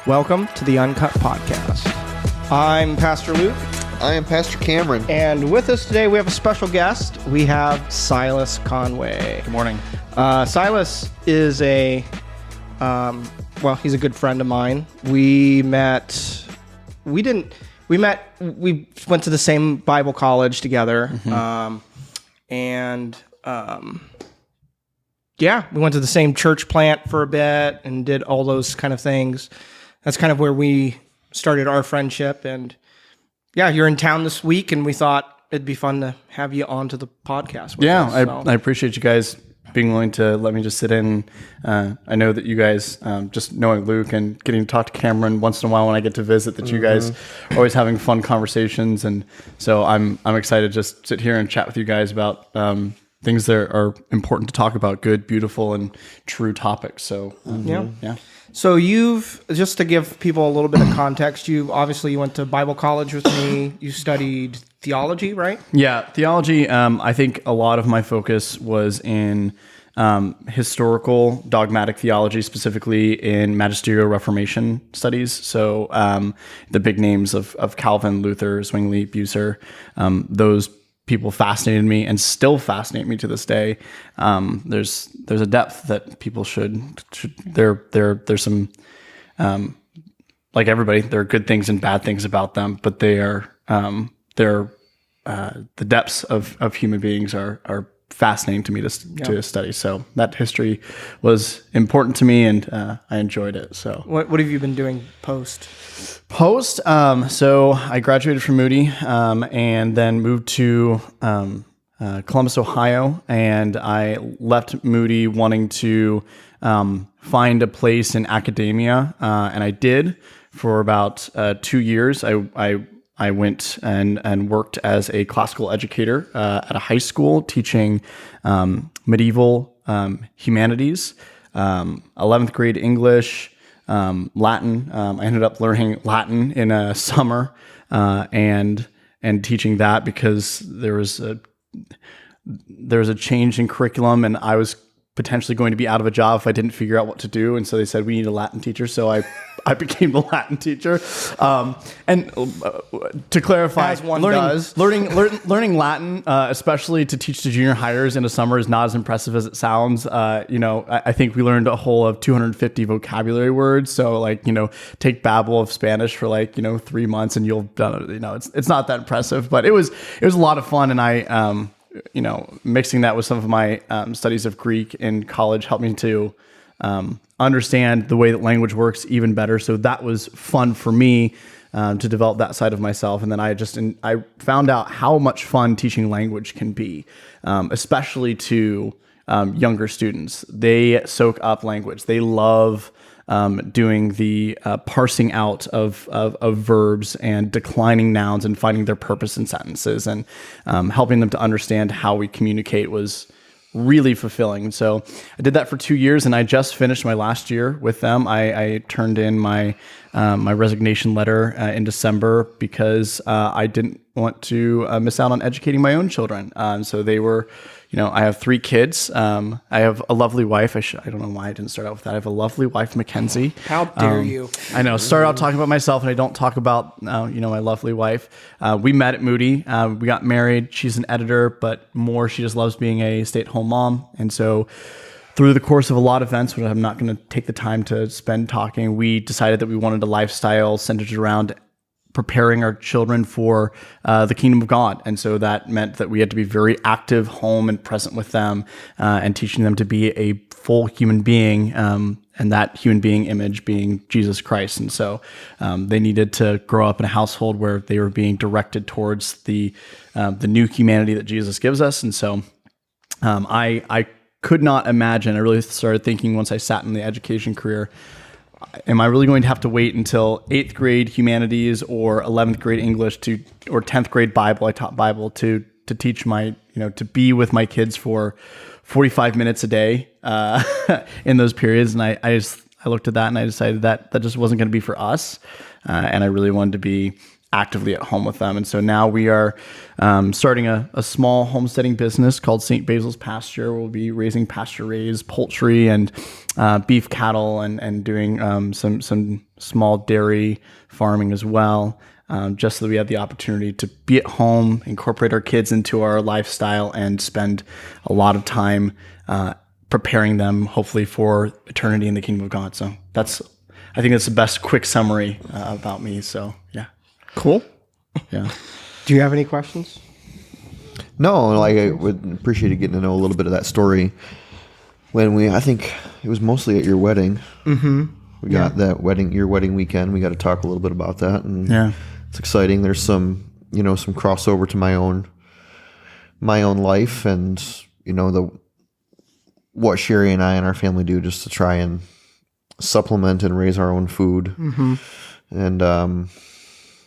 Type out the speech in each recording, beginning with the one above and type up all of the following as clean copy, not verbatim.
Welcome to the Uncut Podcast. I'm Pastor Luke. I am Pastor Cameron. And with us today, we have a special guest. We have Cylas Conway. Good morning. Cylas is he's a good friend of mine. We went to the same Bible college together. Mm-hmm. We went to the same church plant for a bit and did all those kind of things. That's kind of where we started our friendship. And yeah, you're in town this week, and we thought it'd be fun to have you onto the podcast with us. I appreciate you guys being willing to let me just sit in. I know that you guys, just knowing Luke and getting to talk to Cameron once in a while when I get to visit, that you guys are always having fun conversations. And so I'm excited to just sit here and chat with you guys about things that are important to talk about, good, beautiful, and true topics. So, yeah. So just to give people a little bit of context, you went to Bible college with me. You studied theology, right? Yeah, theology. I think a lot of my focus was in historical dogmatic theology, specifically in magisterial Reformation studies. So the big names of Calvin, Luther, Zwingli, Bucer, those people fascinated me and still fascinate me to this day. There's a depth that people should there's some, like everybody, there are good things and bad things about them, but the depths of human beings are fascinating to me to study. So that history was important to me, and I enjoyed it. So what have you been doing post? So I graduated from Moody, and then moved to Columbus, Ohio, and I left Moody wanting to find a place in academia, and I did for about 2 years. I went and worked as a classical educator at a high school, teaching medieval humanities, 11th grade English, Latin. I ended up learning Latin in a summer and teaching that because there was a change in curriculum, and I was potentially going to be out of a job if I didn't figure out what to do. And so they said, we need a Latin teacher. So I became the Latin teacher. And to clarify, as one does. learning Latin, especially to teach to junior hires in a summer, is not as impressive as it sounds. I think we learned a whole of 250 vocabulary words. So take babble of Spanish for 3 months and you'll, it's not that impressive, but it was a lot of fun. And I, mixing that with some of my studies of Greek in college helped me to understand the way that language works even better. So that was fun for me to develop that side of myself. And then I found out how much fun teaching language can be, especially to younger students. They soak up language. They love doing the parsing out of verbs and declining nouns and finding their purpose in sentences, and helping them to understand how we communicate was really fulfilling. And so I did that for 2 years, and I just finished my last year with them. I turned in my resignation letter in December because I didn't want to miss out on educating my own children. So they were, I have 3 kids. I have a lovely wife. I don't know why I didn't start out with that. I have a lovely wife, Mackenzie. How dare you? I know. Start out talking about myself, and I don't talk about, my lovely wife. We met at Moody. We got married. She's an editor, but more, she just loves being a stay-at-home mom. And so through the course of a lot of events, which I'm not going to take the time to spend talking, we decided that we wanted a lifestyle centered around preparing our children for the kingdom of God. And so that meant that we had to be very active, home, and present with them, and teaching them to be a full human being, and that human being image being Jesus Christ. And so they needed to grow up in a household where they were being directed towards the new humanity that Jesus gives us. And so I could not imagine. I really started thinking once I sat in the education career, am I really going to have to wait until 8th grade humanities or 11th grade English or 10th grade Bible? I taught Bible to teach to be with my kids for 45 minutes a day in those periods. And I looked at that and I decided that just wasn't going to be for us. And I really wanted to be actively at home with them. And so now we are starting a small homesteading business called St. Basil's Pasture. We'll be raising pasture-raised poultry and beef cattle and doing some small dairy farming as well, just so that we have the opportunity to be at home, incorporate our kids into our lifestyle, and spend a lot of time preparing them, hopefully, for eternity in the kingdom of God. So I think that's the best quick summary about me. So, yeah. Cool. Yeah. Do you have any questions? No, like I would appreciate getting to know a little bit of that story. I think it was mostly at your wedding. Mm-hmm. We got your wedding weekend. We got to talk a little bit about that, and it's exciting. There's some crossover to my own life, and what Sherry and I and our family do just to try and supplement and raise our own food, and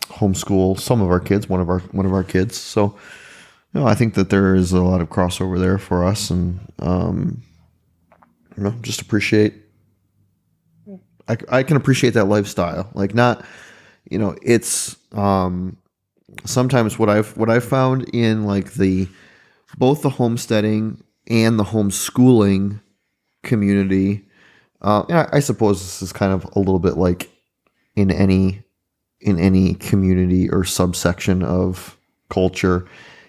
homeschool some of our kids, one of our kids. So, I think that there is a lot of crossover there for us, and just appreciate. I can appreciate that lifestyle. Like, not, it's sometimes what I've found in like both the homesteading and the homeschooling community. And I suppose this is kind of a little bit like in any community or subsection of culture,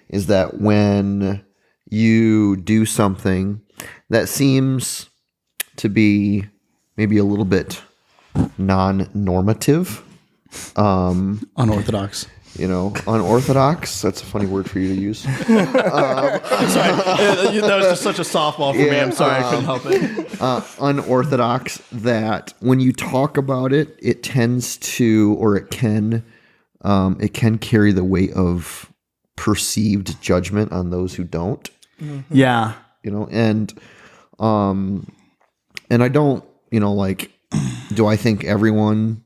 is that when you do something that seems to be maybe a little bit non-normative, Unorthodox. Unorthodox. That's a funny word for you to use. Sorry, that was just such a softball for me. I'm sorry, I couldn't help it. Unorthodox, that when you talk about it, it tends to, or it can carry the weight of perceived judgment on those who don't. Mm-hmm. Yeah. And I don't, do I think everyone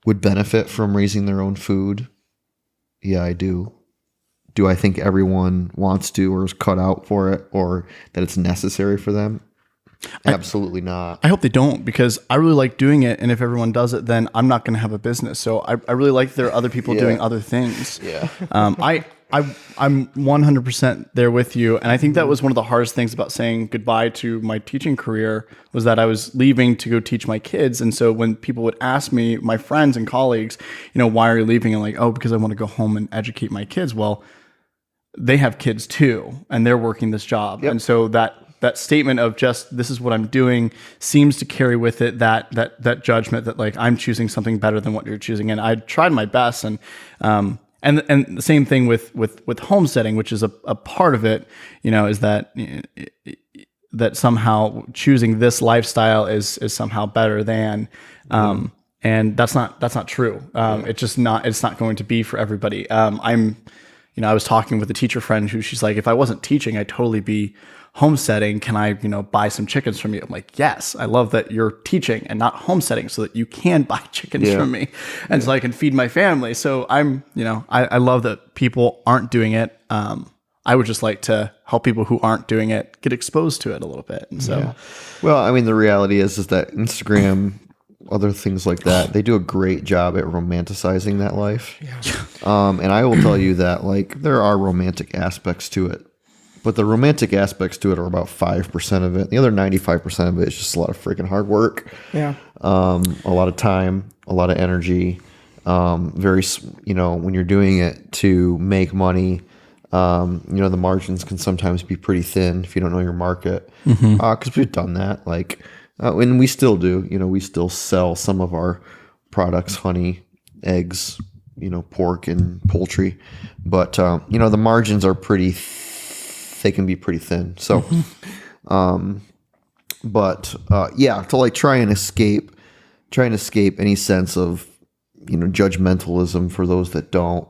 would benefit from raising their own food? Yeah, I do. Do I think everyone wants to or is cut out for it, or that it's necessary for them? Absolutely not. I hope they don't, because I really like doing it. And if everyone does it, then I'm not going to have a business. So I really like there are other people doing other things. Yeah. I'm 100% there with you. And I think that was one of the hardest things about saying goodbye to my teaching career, was that I was leaving to go teach my kids. And so when people would ask me, my friends and colleagues, why are you leaving? I'm like, oh, because I want to go home and educate my kids. Well, they have kids too, and they're working this job. Yep. And so that statement of just, this is what I'm doing, seems to carry with it that judgment that, like, I'm choosing something better than what you're choosing. And I tried my best. And the same thing with homesteading, which is a part of it, is that somehow choosing this lifestyle is somehow better than, and that's not true. It's not going to be for everybody. I was talking with a teacher friend who, she's like, if I wasn't teaching, I'd totally be homesteading. Can I, buy some chickens from you? I'm like, yes, I love that you're teaching and not homesteading, so that you can buy chickens from me, and so I can feed my family. So I'm, I love that people aren't doing it. I would just like to help people who aren't doing it get exposed to it a little bit. And so, well, I mean, the reality is that Instagram, other things like that, they do a great job at romanticizing that life. Yeah. And I will tell you that, like, there are romantic aspects to it, but the romantic aspects to it are about 5% of it. The other 95% of it is just a lot of freaking hard work. Yeah. A lot of time, a lot of energy. When you're doing it to make money, the margins can sometimes be pretty thin if you don't know your market. Because we've done that, and we still do. We still sell some of our products: honey, eggs, pork and poultry. But the margins are pretty. They can be pretty thin. So, to try and escape any sense of judgmentalism for those that don't.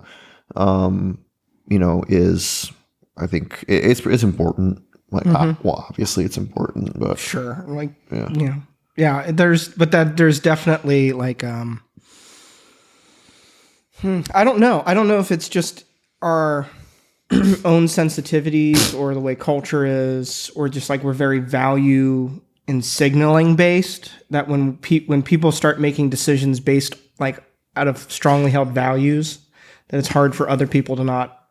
Is, I think it's important. Obviously it's important, but sure. There's definitely I don't know. I don't know if it's just our own sensitivities or the way culture is, or just we're very value and signaling based, that when people start making decisions based out of strongly held values that it's hard for other people to not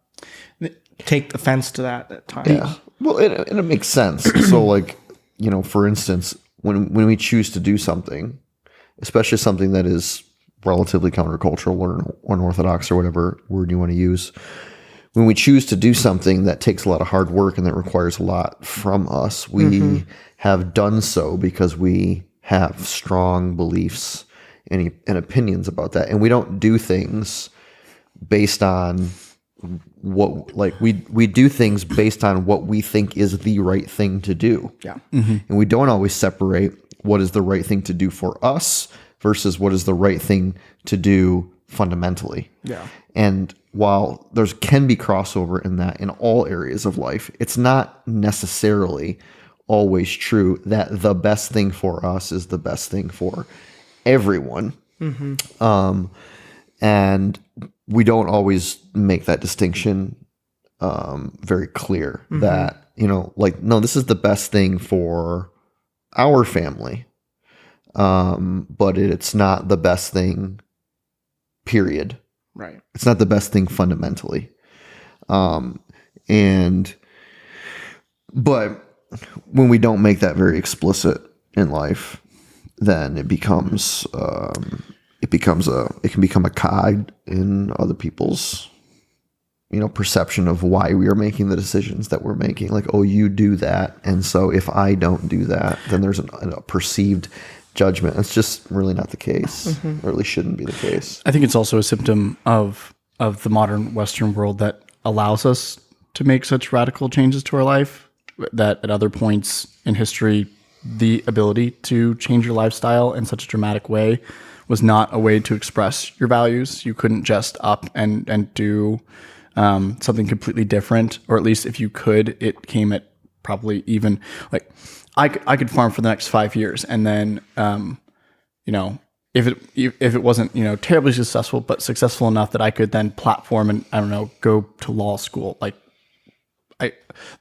take offense to that at times. Yeah. Well, and it makes sense. So, like, for instance, when we choose to do something, especially something that is relatively countercultural or unorthodox or whatever word you want to use, when we choose to do something that takes a lot of hard work and that requires a lot from us, we have done so because we have strong beliefs and opinions about that. And we don't do things based on we do things based on what we think is the right thing to do. Yeah. And we don't always separate what is the right thing to do for us versus what is the right thing to do fundamentally. Yeah. And while there can be crossover in that in all areas of life, it's not necessarily always true that the best thing for us is the best thing for everyone. And we don't always make that distinction very clear that, no, this is the best thing for our family. But it's not the best thing, period. Right. It's not the best thing fundamentally. But when we don't make that very explicit in life, then it can become a cog in other people's, perception of why we are making the decisions that we're making. Like, oh, you do that, and so if I don't do that, then there's a perceived judgment. It's just really not the case, or at least shouldn't be the case. I think it's also a symptom of the modern Western world that allows us to make such radical changes to our life, that at other points in history, the ability to change your lifestyle in such a dramatic way was not a way to express your values. You couldn't just up and do something completely different, or at least if you could, it came at probably even like I could farm for the next 5 years, and then if it wasn't terribly successful, but successful enough that I could then platform and go to law school. Like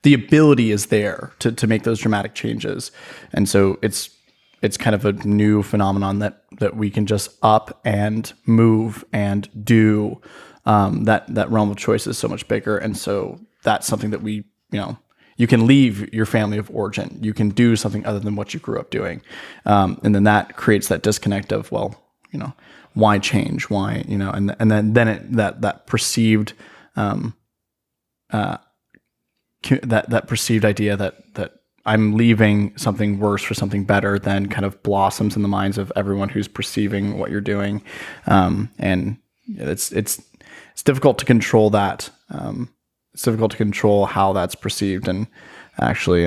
the ability is there to make those dramatic changes, and so it's kind of a new phenomenon that we can just up and move and do. That realm of choice is so much bigger, and so that's something that we you can leave your family of origin. You can do something other than what you grew up doing. And then that creates that disconnect of, why change? Why, and then that perceived, that perceived idea that I'm leaving something worse for something better then kind of blossoms in the minds of everyone who's perceiving what you're doing. And it's difficult to control that. It's difficult to control how that's perceived and actually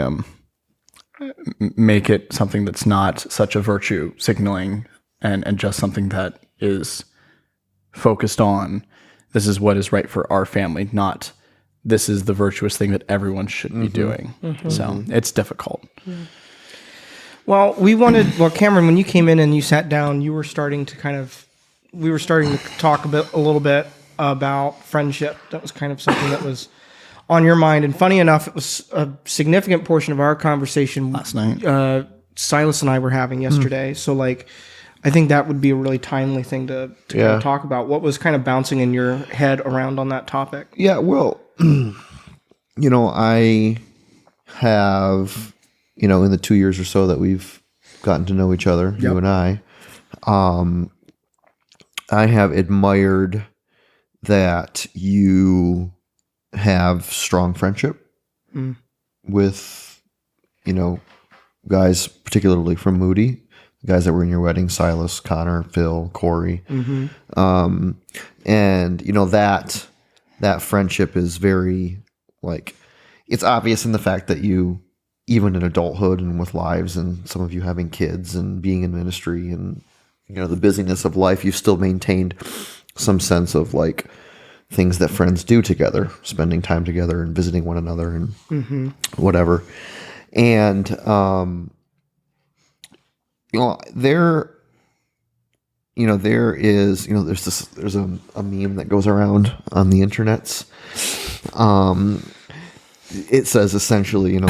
make it something that's not such a virtue signaling and just something that is focused on this is what is right for our family, not this is the virtuous thing that everyone should be doing. So it's difficult. Well, Cameron, when you came in and you sat down, we were starting to talk a little bit about friendship. That was kind of something that was on your mind. And funny enough, it was a significant portion of our conversation Last night. Silas and I were having yesterday. So I think that would be a really timely thing to kind of talk about. What was kind of bouncing in your head around on that topic? Yeah, well, I have, in the 2 years or so that we've gotten to know each other, you and I have admired that you have strong friendship with, guys, particularly from Moody, the guys that were in your wedding, Cylas, Connor, Phil, Corey. And, that friendship is very, it's obvious in the fact that you, even in adulthood and with lives and some of you having kids and being in ministry and, the busyness of life, you've still maintained some sense of things that friends do together, spending time together and visiting one another and whatever. And, there is, there's a meme that goes around on the internets. It says essentially,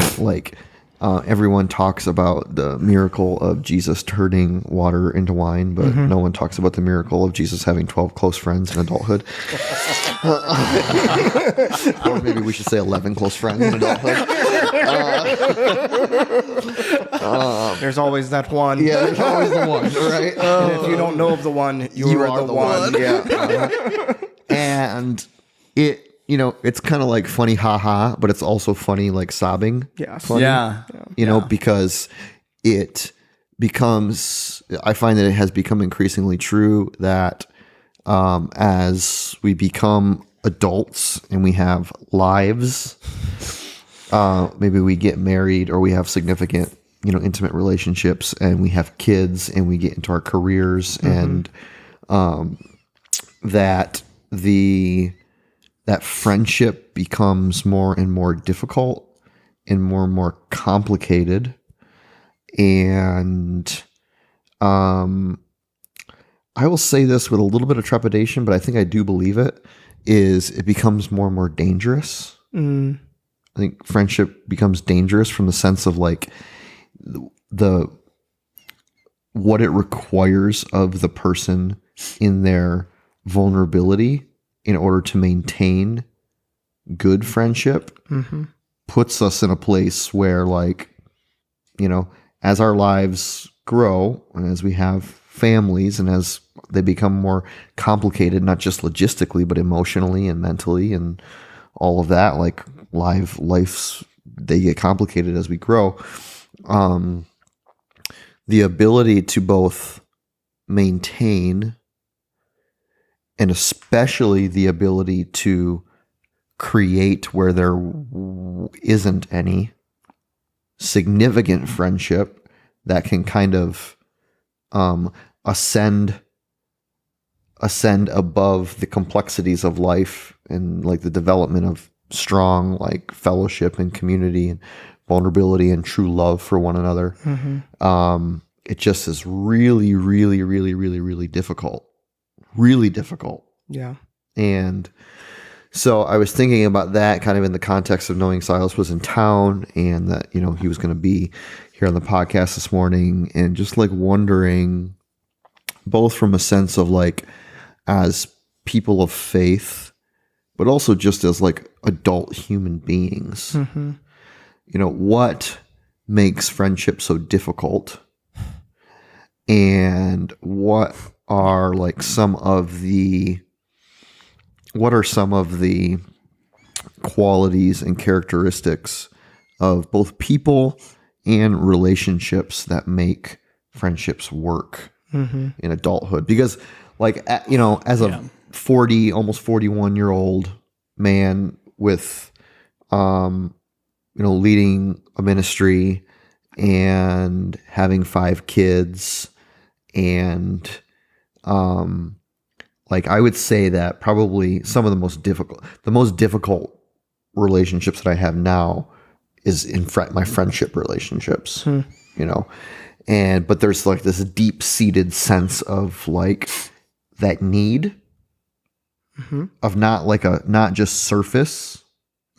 everyone talks about the miracle of Jesus turning water into wine, but no one talks about the miracle of Jesus having 12 close friends in adulthood. Or maybe we should say 11 close friends in adulthood. There's always that one. Yeah, there's always the one, right? And if you don't know of the one, you are the one. Yeah. And it's kind of like funny, haha, but it's also funny, like sobbing. Yeah. Funny, Yeah. because it becomes, I find that it has become increasingly true that as we become adults and we have lives, maybe we get married or we have significant, intimate relationships and we have kids and we get into our careers and that friendship becomes more and more difficult and more complicated. And I will say this with a little bit of trepidation, but I think I do believe it becomes more and more dangerous. I think friendship becomes dangerous from the sense of like the what it requires of the person in their vulnerability in order to maintain good friendship puts us in a place where, like, as our lives grow and as we have families and as they become more complicated, not just logistically, but emotionally and mentally and all of that, like life's, they get complicated as we grow. The ability to both maintain and especially the ability to create where there isn't any significant friendship that can kind of ascend above the complexities of life and like the development of strong like fellowship and community and vulnerability and true love for one another. It just is really, really, really, really, really difficult. Really difficult. Yeah. And so I was thinking about that kind of in the context of knowing Cylas was in town and that, he was going to be here on the podcast this morning, and just like wondering both from a sense of like as people of faith, but also just as like adult human beings, what makes friendship so difficult, and what are some of the qualities and characteristics of both people and relationships that make friendships work in adulthood? Because as a 40, almost 41-year-old man with, leading a ministry and having 5 kids and, I would say that probably some of the most difficult relationships that I have now is in my friendship relationships, but there's this deep seated sense of that need of not just surface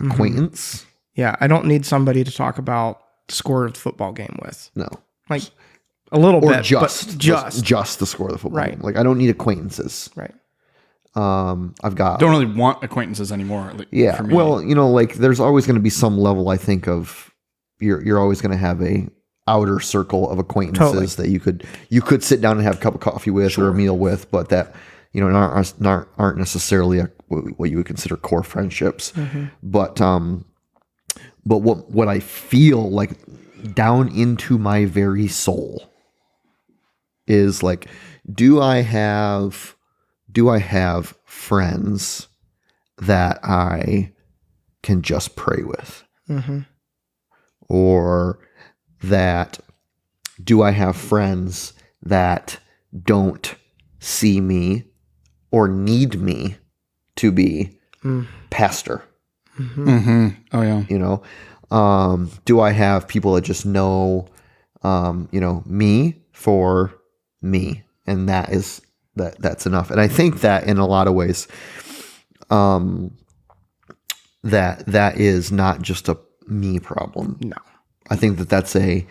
acquaintance. Yeah. I don't need somebody to talk about the score of the football game with. No. A little Or bit, just the score of the football Right. game. I don't need acquaintances. Right. I've got Don't really want acquaintances anymore. Yeah. For me. Well, there's always going to be some level, I think, of you're always going to have a outer circle of acquaintances that you could sit down and have a cup of coffee with or a meal with, but that aren't necessarily what you would consider core friendships. But what I feel like down into my very soul is do I have friends that I can just pray with? Or that do I have friends that don't see me or need me to be pastor? Oh yeah. Do I have people that just know, me for me, and that's enough. And I think that in a lot of ways, that is not just a me problem. No. I think that's a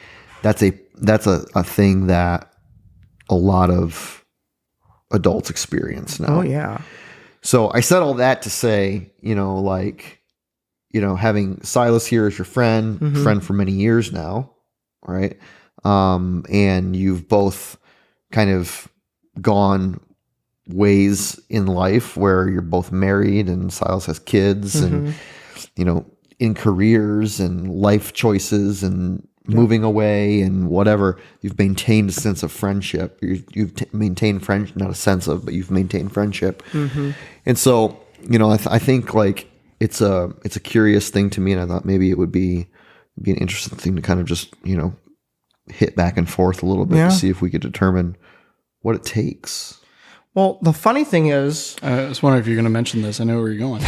thing that a lot of adults experience now. Oh yeah. So I said all that to say, having Cylas here as your friend for many years now, right? And you've both kind of gone ways in life where you're both married and Cylas has kids and, in careers and life choices and moving away and whatever, you've maintained a sense of friendship. You've maintained friendship, not a sense of, but you've maintained friendship. And so, I think like it's a curious thing to me. And I thought maybe it would be an interesting thing to kind of just, hit back and forth a little bit to see if we could determine what it takes. Well, the funny thing is, I was wondering if you're going to mention this. I know where you're going.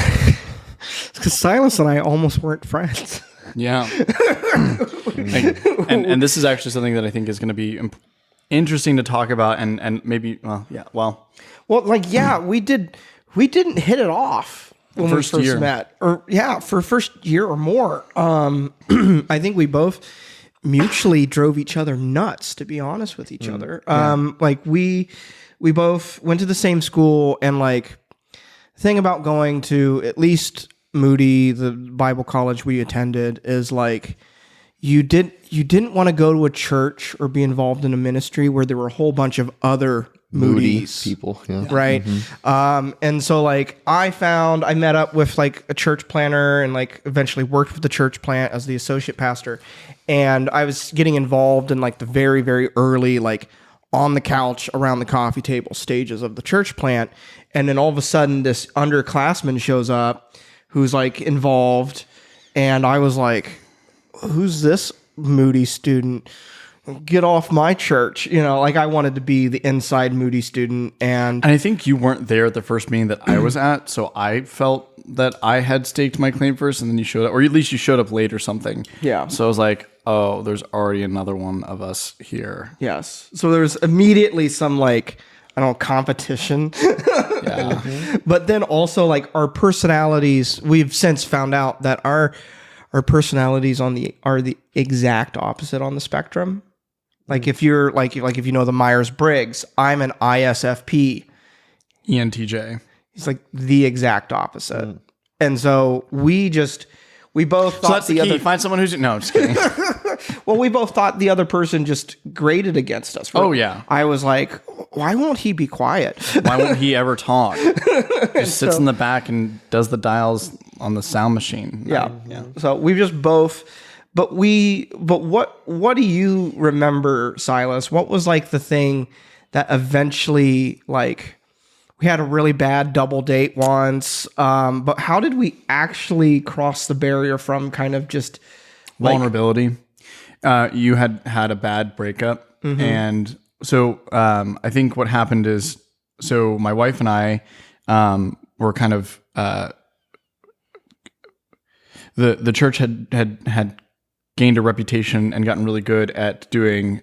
because Cylas and I almost weren't friends. Yeah. and this is actually something that I think is going to be interesting to talk about and maybe, we didn't hit it off when we first met, for first year or more. I think we both mutually drove each other nuts, to be honest with each other. We both went to the same school, and like the thing about going to at least Moody, the Bible college we attended, is like you didn't want to go to a church or be involved in a ministry where there were a whole bunch of other Moody's people, right? And so like I met up with like a church planner and like eventually worked with the church plant as the associate pastor, and I was getting involved in like the very, very early like on the couch around the coffee table stages of the church plant. And then all of a sudden this underclassman shows up who's like involved. And I was like, who's this Moody student? Get off my church. Like I wanted to be the inside Moody student. And I think you weren't there at the first meeting that I was at. So I felt that I had staked my claim first, and then you showed up, or at least you showed up late or something. Yeah. So I was like, oh, there's already another one of us here. Yes. So there was immediately some like, I don't know, competition. Yeah. But then also like our personalities, we've since found out that our personalities are the exact opposite on the spectrum. Like if you're like if you know the Myers-Briggs, I'm an ISFP. ENTJ. He's like the exact opposite. And so we both thought that's the key. Find someone who's no, I'm just kidding. Well, we both thought the other person just graded against us. Oh yeah. I was like, why won't he be quiet? Why won't he ever talk? Just sits in the back and does the dials on the sound machine. Yeah. So we just both. But what do you remember, Cylas? What was like the thing that eventually like we had a really bad double date once? But how did we actually cross the barrier from kind of just vulnerability? You had a bad breakup, and so I think what happened is, so my wife and I were kind of the church had gained a reputation and gotten really good at doing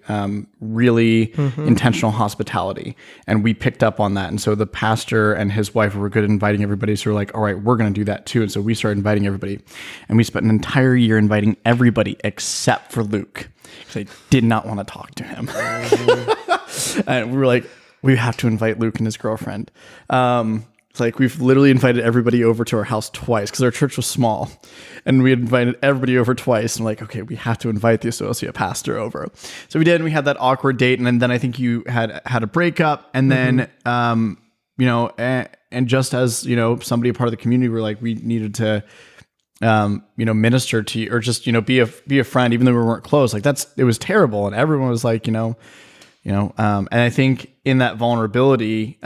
really intentional hospitality. And we picked up on that. And so the pastor and his wife were good at inviting everybody. So we're like, all right, we're going to do that too. And so we started inviting everybody. And we spent an entire year inviting everybody except for Luke, because I did not want to talk to him. And we were like, we have to invite Luke and his girlfriend. It's like we've literally invited everybody over to our house twice because our church was small, and we had invited everybody over twice. And like, okay, we have to invite the associate pastor over. So we did, and we had that awkward date. And then I think you had a breakup, and then, and just as, somebody, a part of the community, were like, we needed to, minister to you, or just, be a friend, even though we weren't close. Like it was terrible. And everyone was like, and I think in that vulnerability,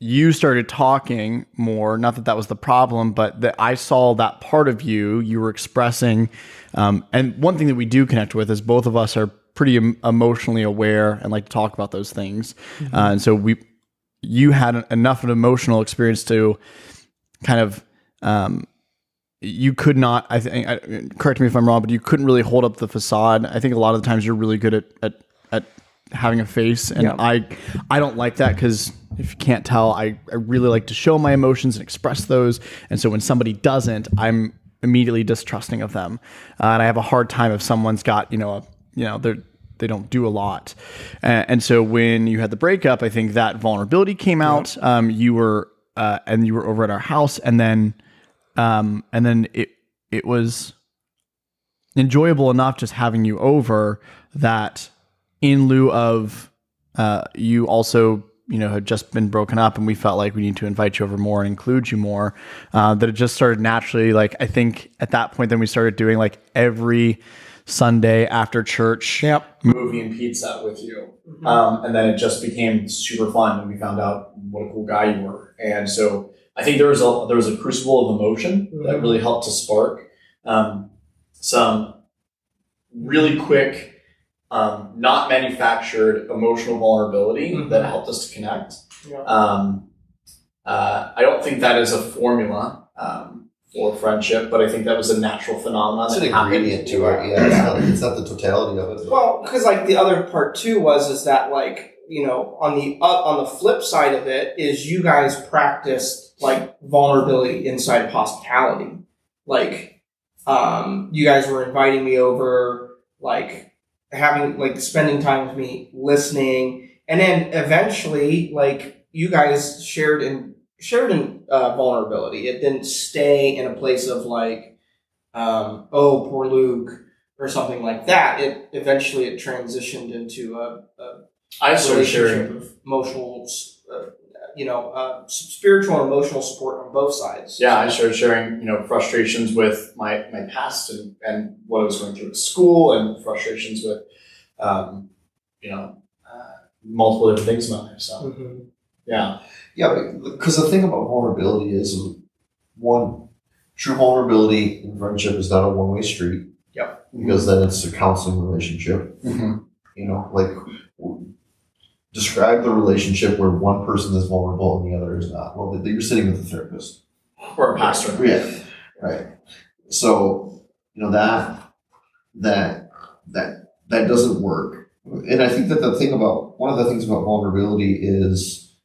you started talking more, not that was the problem, but that I saw that part of you were expressing. And one thing that we do connect with is both of us are pretty emotionally aware and like to talk about those things. And so you had enough of an emotional experience to kind of, you could not, I think, correct me if I'm wrong, but you couldn't really hold up the facade. I think a lot of the times you're really good at having a face. And I don't like that, because if you can't tell, I really like to show my emotions and express those. And so when somebody doesn't, I'm immediately distrusting of them. And I have a hard time if someone's got, they don't do a lot. And so when you had the breakup, I think that vulnerability came out. You were over at our house, and then it was enjoyable enough just having you over that in lieu of you also had just been broken up, and we felt like we need to invite you over more and include you more, that it just started naturally. Like, I think at that point, then we started doing like every Sunday after church movie and pizza with you. And then it just became super fun, and we found out what a cool guy you were. And so I think there was a crucible of emotion that really helped to spark some really quick, not manufactured emotional vulnerability that helped us to connect. I don't think that is a formula for friendship, but I think that was a natural phenomenon. It's an ingredient to it. Yeah, it's not the totality of it. Well, because like the other part too is that like, on the flip side of it is you guys practiced like vulnerability inside of hospitality. Like, you guys were inviting me over, like having, like spending time with me, listening. And then eventually, like, you guys shared in vulnerability. It didn't stay in a place of like, oh, poor Luke or something like that. It eventually transitioned into a relationship of emotional, spiritual and emotional support on both sides. Yeah, I started sharing, frustrations with my past and what I was going through at school, and frustrations with, multiple different things about myself. Yeah. Yeah, because the thing about vulnerability is, one, true vulnerability in friendship is not a one-way street. Yep. Because then it's a counseling relationship. Like, describe the relationship where one person is vulnerable and the other is not. Well, you're sitting with a therapist. Or a pastor. Yeah. Right. So, that doesn't work. And I think that one of the things about vulnerability is,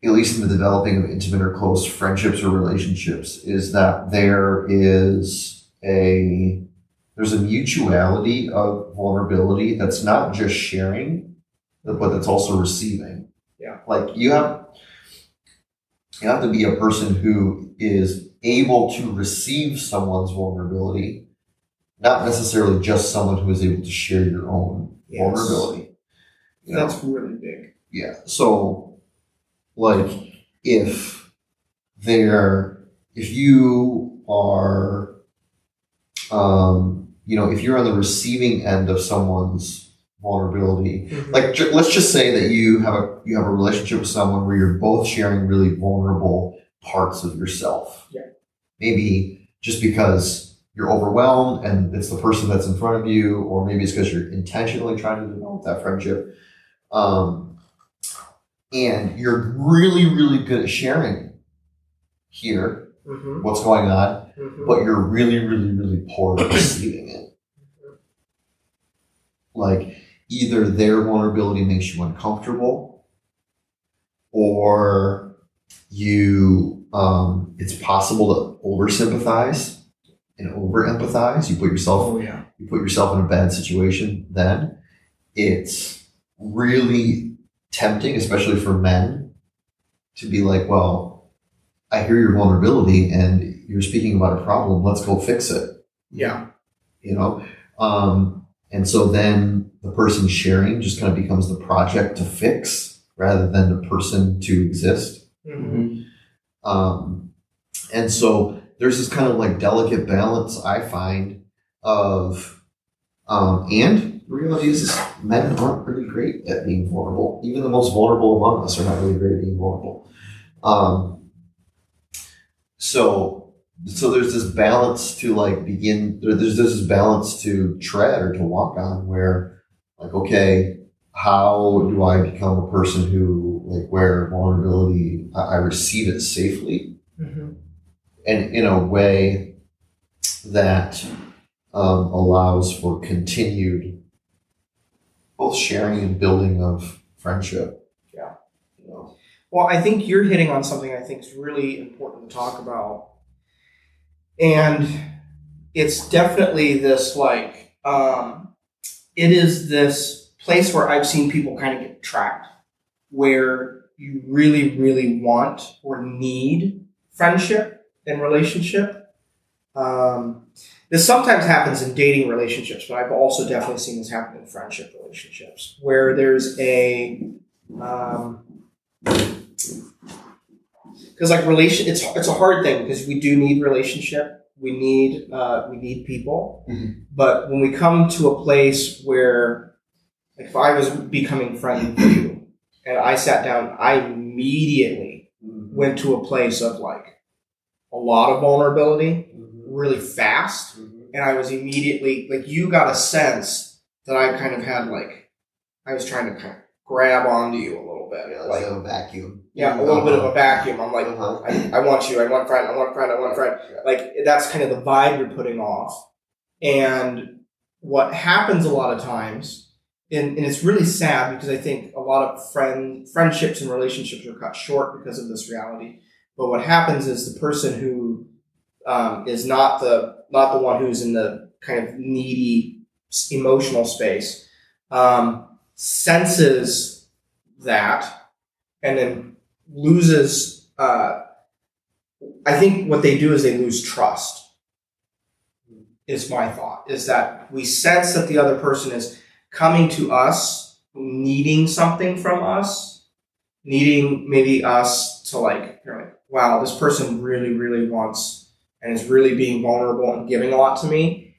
at least in the developing of intimate or close friendships or relationships, is that there's a mutuality of vulnerability that's not just sharing, but that's also receiving. Yeah. Like, you have to be a person who is able to receive someone's vulnerability, not necessarily just someone who is able to share your own vulnerability. That's really big. Yeah. So, like, if you are, if you're on the receiving end of someone's vulnerability, like, let's just say that you have a relationship with someone where you're both sharing really vulnerable parts of yourself. Yeah. Maybe just because you're overwhelmed and it's the person that's in front of you, or maybe it's because you're intentionally trying to develop that friendship. And you're really, really good at sharing here what's going on, but you're really, really, really poor at receiving it. Like, either their vulnerability makes you uncomfortable, or it's possible to oversympathize and over-empathize. You put yourself in a bad situation. Then it's really tempting, especially for men, to be like, well, I hear your vulnerability and you're speaking about a problem. Let's go fix it. Yeah. And so then the person sharing just kind of becomes the project to fix rather than the person to exist. And so there's this kind of like delicate balance, I find, of, and the reality is men aren't really great at being vulnerable. Even the most vulnerable among us are not really great at being vulnerable. So there's this balance to there's this balance to tread or to walk on, where, like, okay, how do I become a person who, like, where vulnerability, I receive it safely and in a way that allows for continued both sharing and building of friendship. Yeah. Well, I think you're hitting on something I think is really important to talk about. And it's definitely this like, it is this place where I've seen people kind of get trapped, where you really, really want or need friendship and relationship. This sometimes happens in dating relationships, but I've also definitely seen this happen in friendship relationships, where there's a, because like it's a hard thing, because we do need relationship. We need people. Mm-hmm. But when we come to a place where, like, if I was becoming friends with you and I sat down, I immediately went to a place of like a lot of vulnerability really fast. And I was immediately, like, you got a sense that I kind of had, like, I was trying to kind of grab onto you a little bit. Yeah, like a vacuum. Yeah, a little bit of a vacuum. I'm like, I want you, I want friend, I want friend, I want friend. Yeah. Like, that's kind of the vibe you're putting off. And what happens a lot of times, and it's really sad, because I think a lot of friendships and relationships are cut short because of this reality. But what happens is the person who is not the one who's in the kind of needy emotional space senses that, and then loses, I think what they do is they lose trust, is my thought, is that we sense that the other person is coming to us, needing something from us, needing maybe us to like, wow, this person really, really wants and is really being vulnerable and giving a lot to me.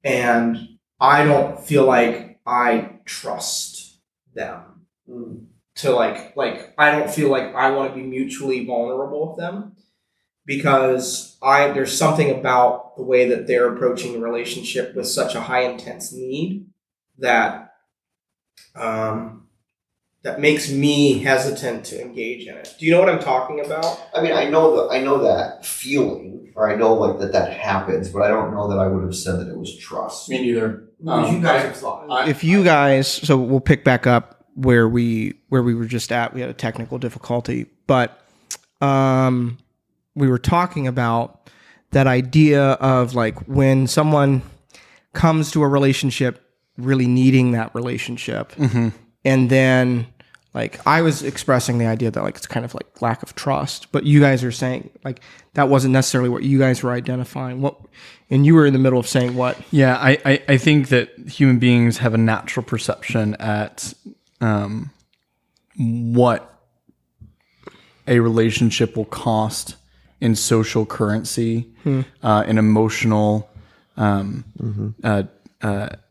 And I don't feel like I trust them to like I don't feel like I want to be mutually vulnerable with them, because there's something about the way that they're approaching the relationship with such a high intense need that that makes me hesitant to engage in it. Do you know what I'm talking about? I mean, I know that feeling, or I know like that happens, but I don't know that I would have said that it was trust. Me neither. You guys have thought. If you guys, so we'll pick back up where we were just at. We had a technical difficulty, but we were talking about that idea of like when someone comes to a relationship really needing that relationship. Mm-hmm. And then, like, I was expressing the idea that, like, it's kind of like lack of trust, but you guys are saying, like, that wasn't necessarily what you guys were identifying. And you were in the middle of saying what? Yeah, I think that human beings have a natural perception at what a relationship will cost in social currency, in emotional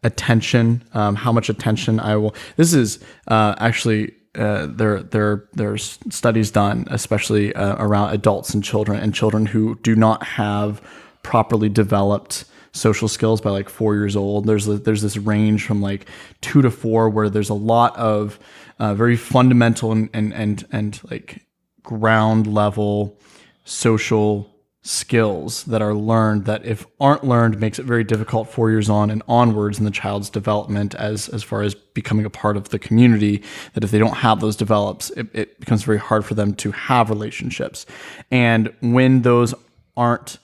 attention, how much attention I will. This is actually there's studies done, especially around adults and children who do not have properly developed social skills by like 4 years old. There's this range from like 2 to 4 where there's a lot of very fundamental and like ground level social skills that are learned that if aren't learned makes it very difficult 4 years on and onwards in the child's development as far as becoming a part of the community, that if they don't have those develops, it becomes very hard for them to have relationships. And when those aren't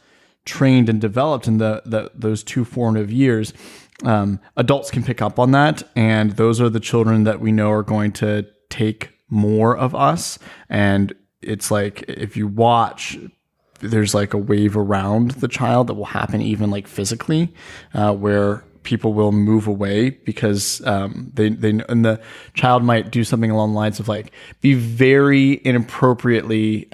trained and developed in those 2 formative years, adults can pick up on that, and those are the children that we know are going to take more of us. And it's like, if you watch, there's like a wave around the child that will happen even like physically, where people will move away because they and the child might do something along the lines of like be very inappropriately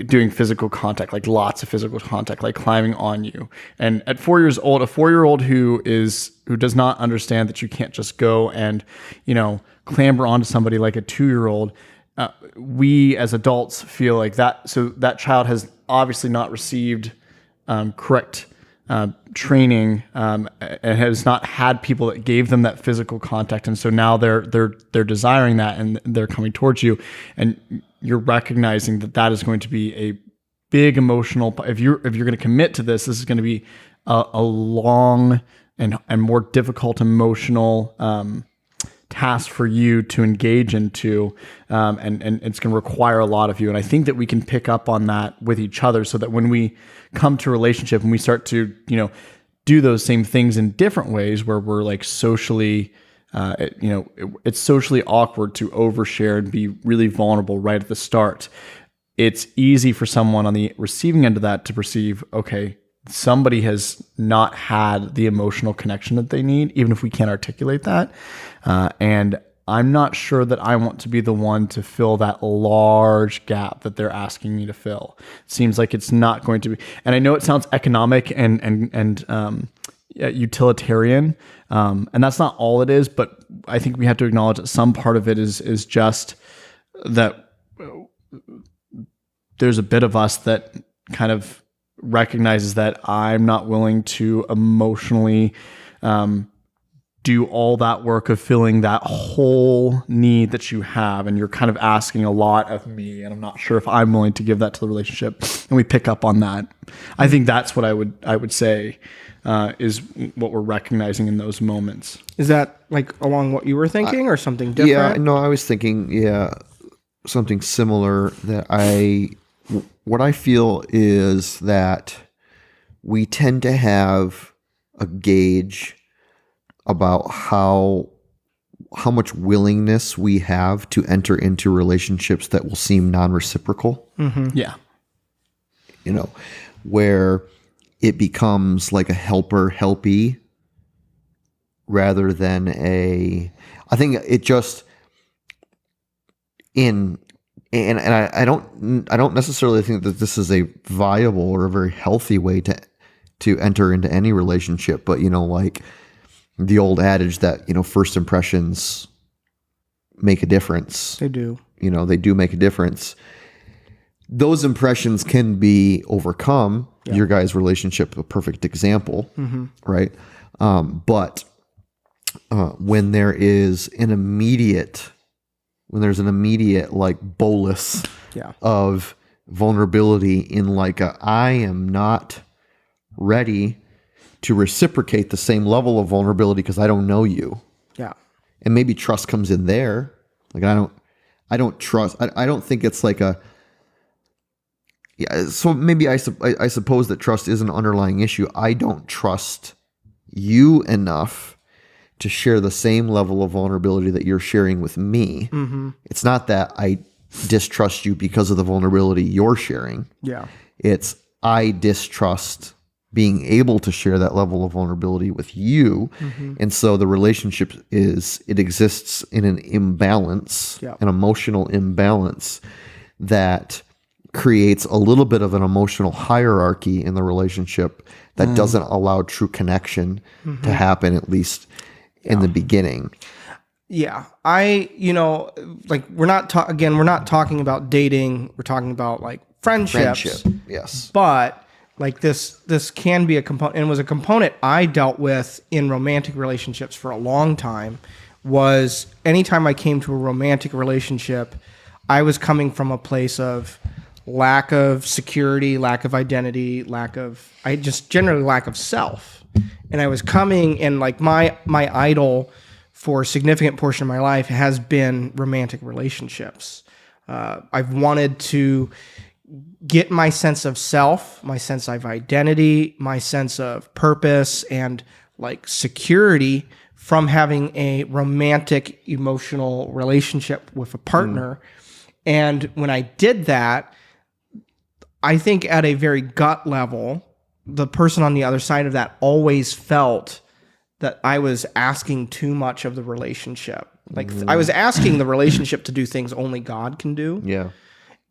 doing physical contact, like lots of physical contact, like climbing on you. And at 4 years old, a 4-year-old who does not understand that you can't just go and, clamber onto somebody like a 2-year-old, we as adults feel like that. So that child has obviously not received correct training and has not had people that gave them that physical contact, and so now they're desiring that and they're coming towards you, and you're recognizing that is going to be a big emotional. If you're going to commit to this is going to be a long and more difficult emotional task for you to engage into, and it's going to require a lot of you. And I think that we can pick up on that with each other, so that when we come to a relationship and we start to, do those same things in different ways, where we're like socially, it's socially awkward to overshare and be really vulnerable right at the start. It's easy for someone on the receiving end of that to perceive, okay, somebody has not had the emotional connection that they need, even if we can't articulate that. And I'm not sure that I want to be the one to fill that large gap that they're asking me to fill. It seems like it's not going to be. And I know it sounds economic and utilitarian, and that's not all it is. But I think we have to acknowledge that some part of it is just that there's a bit of us that kind of recognizes that I'm not willing to emotionally do all that work of filling that whole need that you have, and you're kind of asking a lot of me, and I'm not sure if I'm willing to give that to the relationship. And we pick up on that. I think that's what I would say is what we're recognizing in those moments. Is that like along what you were thinking, or something different? Yeah, no, I was thinking, something similar. What I feel is that we tend to have a gauge about how much willingness we have to enter into relationships that will seem non-reciprocal. Mm-hmm. Yeah. Where it becomes like a helper-helpy rather than I think it just and I don't necessarily think that this is a viable or a very healthy way to enter into any relationship, but like the old adage that first impressions make a difference. They do. They do make a difference. Those impressions can be overcome. Yeah. Your guys' relationship, a perfect example, mm-hmm. right? But when there's an immediate like bolus of vulnerability in like I am not ready to reciprocate the same level of vulnerability because I don't know you. Yeah. And maybe trust comes in there. Like I don't trust. I don't think it's like so maybe I suppose that trust is an underlying issue. I don't trust you enough to share the same level of vulnerability that you're sharing with me. Mm-hmm. It's not that I distrust you because of the vulnerability you're sharing. Yeah. It's I distrust being able to share that level of vulnerability with you. Mm-hmm. And so the relationship exists in an imbalance, an emotional imbalance that creates a little bit of an emotional hierarchy in the relationship that doesn't allow true connection to happen, at least in the beginning. Yeah. We're not talking about dating. We're talking about like friendships. Yes. But like this can be a component, and was a component I dealt with in romantic relationships for a long time. Was anytime I came to a romantic relationship, I was coming from a place of lack of security, lack of identity, generally lack of self. And I was coming, and like my idol for a significant portion of my life has been romantic relationships. I've wanted to get my sense of self, my sense of identity, my sense of purpose, and like security from having a romantic emotional relationship with a partner. And when I did that, I think at a very gut level, the person on the other side of that always felt that I was asking too much of the relationship. Like I was asking the relationship to do things only God can do. Yeah.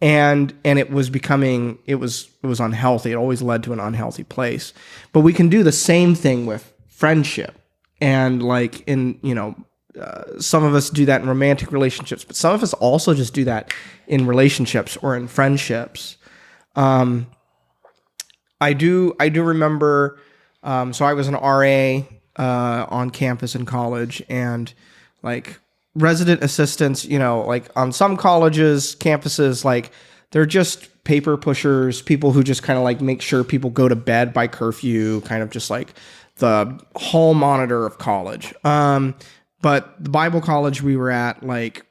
And it was becoming, it was unhealthy. It always led to an unhealthy place. But we can do the same thing with friendship. And like some of us do that in romantic relationships, but some of us also just do that in relationships or in friendships. I do remember, so I was an RA on campus in college, and like resident assistants, like on some colleges, campuses, like they're just paper pushers, people who just kind of like make sure people go to bed by curfew, kind of just like the hall monitor of college. But the Bible college we were at, like,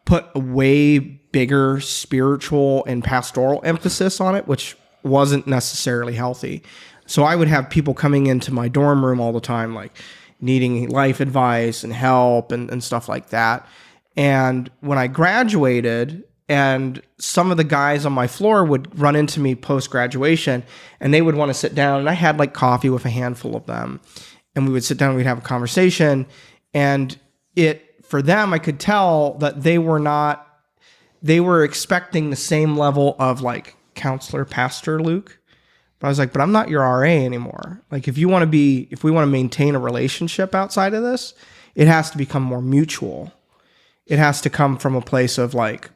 put a way bigger spiritual and pastoral emphasis on it, which wasn't necessarily healthy. So I would have people coming into my dorm room all the time, like needing life advice and help and stuff like that. And when I graduated, and some of the guys on my floor would run into me post-graduation, and they would want to sit down, and I had like coffee with a handful of them, and we would sit down and we'd have a conversation. And for them, I could tell that they were expecting the same level of like counselor, Pastor Luke. But I was like, but I'm not your RA anymore. Like, if we want to maintain a relationship outside of this, it has to become more mutual. It has to come from a place of like,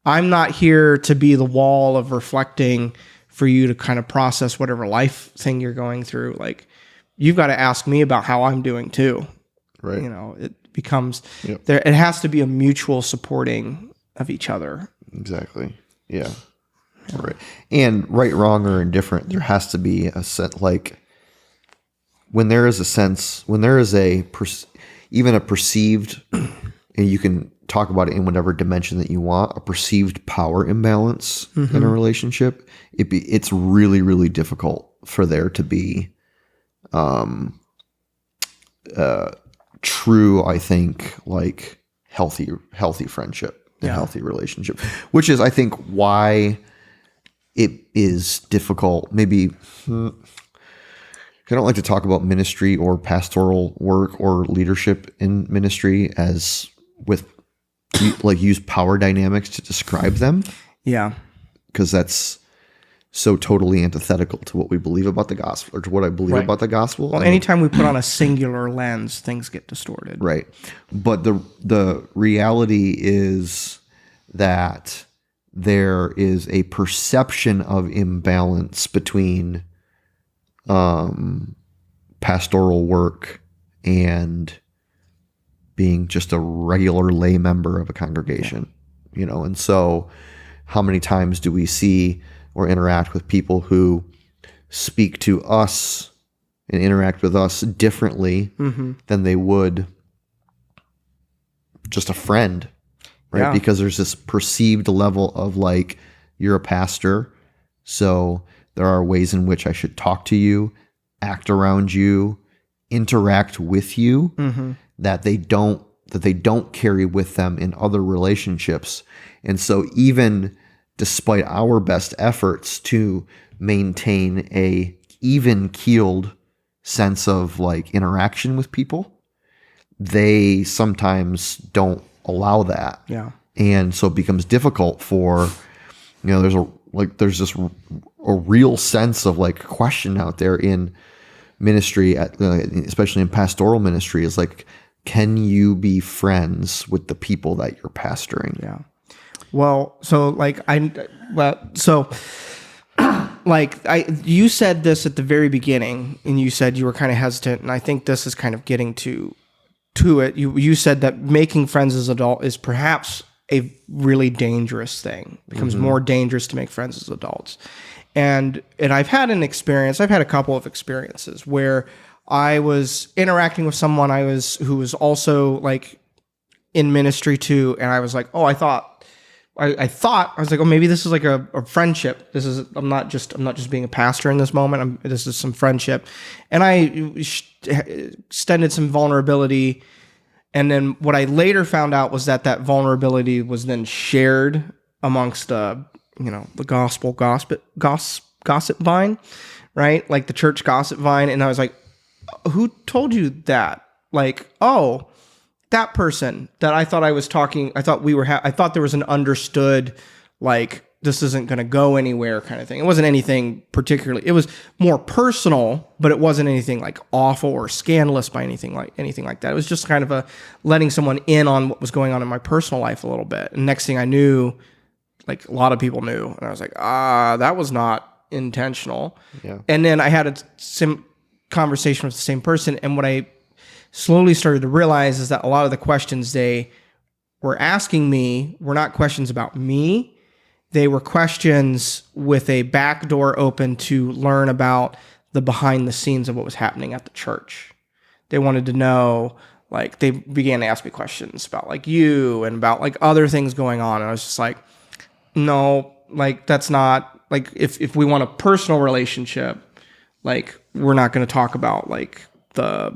I'm not here to be the wall of reflecting for you to kind of process whatever life thing you're going through. Like, you've got to ask me about how I'm doing too. Right. You know, it becomes there. It has to be a mutual supporting of each other. Exactly. Yeah. Right. And right, wrong, or indifferent, there has to be a sense, like when there is even a perceived, and you can talk about it in whatever dimension that you want, a perceived power imbalance in a relationship, it's really, really difficult for there to be true, I think, like healthy friendship and healthy relationship, which is, I think, why it is difficult. Maybe I don't like to talk about ministry or pastoral work or leadership in ministry as with like use power dynamics to describe them. Yeah. Because that's so totally antithetical to what we believe about the gospel, or to what I believe about the gospel. Well, anytime we put on a singular lens, things get distorted. Right. But the reality is that there is a perception of imbalance between pastoral work and being just a regular lay member of a congregation, you know. And so how many times do we see or interact with people who speak to us and interact with us differently than they would just a friend, right? Yeah. Because there's this perceived level of like, you're a pastor, so there are ways in which I should talk to you, act around you, interact with you, that they don't carry with them in other relationships. And so even despite our best efforts to maintain a even-keeled sense of like interaction with people, they sometimes don't allow that. Yeah. And so it becomes difficult for, you know, there's just a real sense of like question out there in ministry, especially in pastoral ministry, is like, can you be friends with the people that you're pastoring? Yeah. Well, you said this at the very beginning, and you said you were kind of hesitant, and I think this is kind of getting to it. You said that making friends as an adult is perhaps a really dangerous thing. It becomes more dangerous to make friends as adults. And I've had a couple of experiences where I was interacting with someone who was also like in ministry too, and I was like, oh, I was like, oh, maybe this is like a friendship. I'm not just being a pastor in this moment. This is some friendship. And I extended some vulnerability. And then what I later found out was that vulnerability was then shared amongst, the gospel gossip vine, right? Like the church gossip vine. And I was like, who told you that? Like, oh, that person that I thought I was talking, I thought I thought there was an understood, like, this isn't going to go anywhere kind of thing. It wasn't anything particularly, it was more personal, but it wasn't anything like awful or scandalous by anything like that. It was just kind of letting someone in on what was going on in my personal life a little bit. And next thing I knew, like a lot of people knew, and I was like, that was not intentional. Yeah. And then I had some conversation with the same person, and what I slowly started to realize is that a lot of the questions they were asking me were not questions about me. They were questions with a back door open to learn about the behind the scenes of what was happening at the church. They wanted to know, like they began to ask me questions about like you and about like other things going on. And I was just like, no, like that's not like, if we want a personal relationship, like we're not going to talk about like the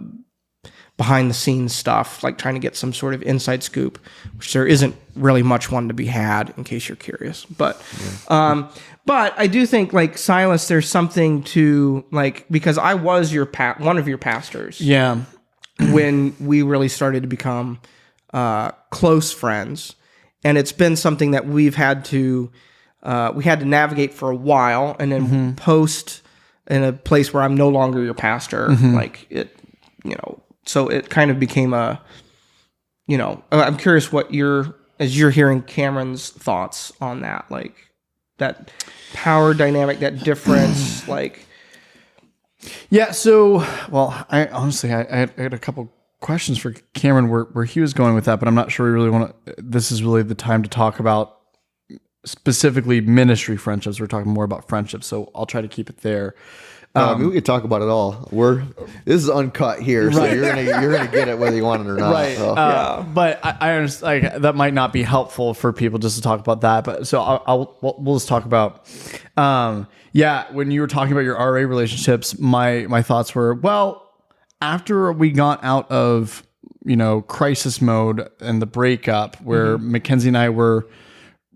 behind the scenes stuff, like trying to get some sort of inside scoop, which there isn't really much one to be had in case you're curious. But I do think like Cylas, there's something to like, because I was one of your pastors. Yeah. When we really started to become close friends. And it's been something that we had to navigate for a while, and then post in a place where I'm no longer your pastor, like it, so it kind of became I'm curious what as you're hearing Cameron's thoughts on that, like that power dynamic, that difference, like. Yeah. So, well, I honestly, I had a couple questions for Cameron where he was going with that, but I'm not sure we really this is really the time to talk about specifically ministry friendships. We're talking more about friendships. So I'll try to keep it there. We could talk about it all. This is uncut here, so you're gonna get it whether you want it or not. Right. So. But I understand like, that might not be helpful for people just to talk about that. But so we'll just talk about. When you were talking about your RA relationships, my thoughts were, well, after we got out of crisis mode and the breakup, where Mackenzie and I were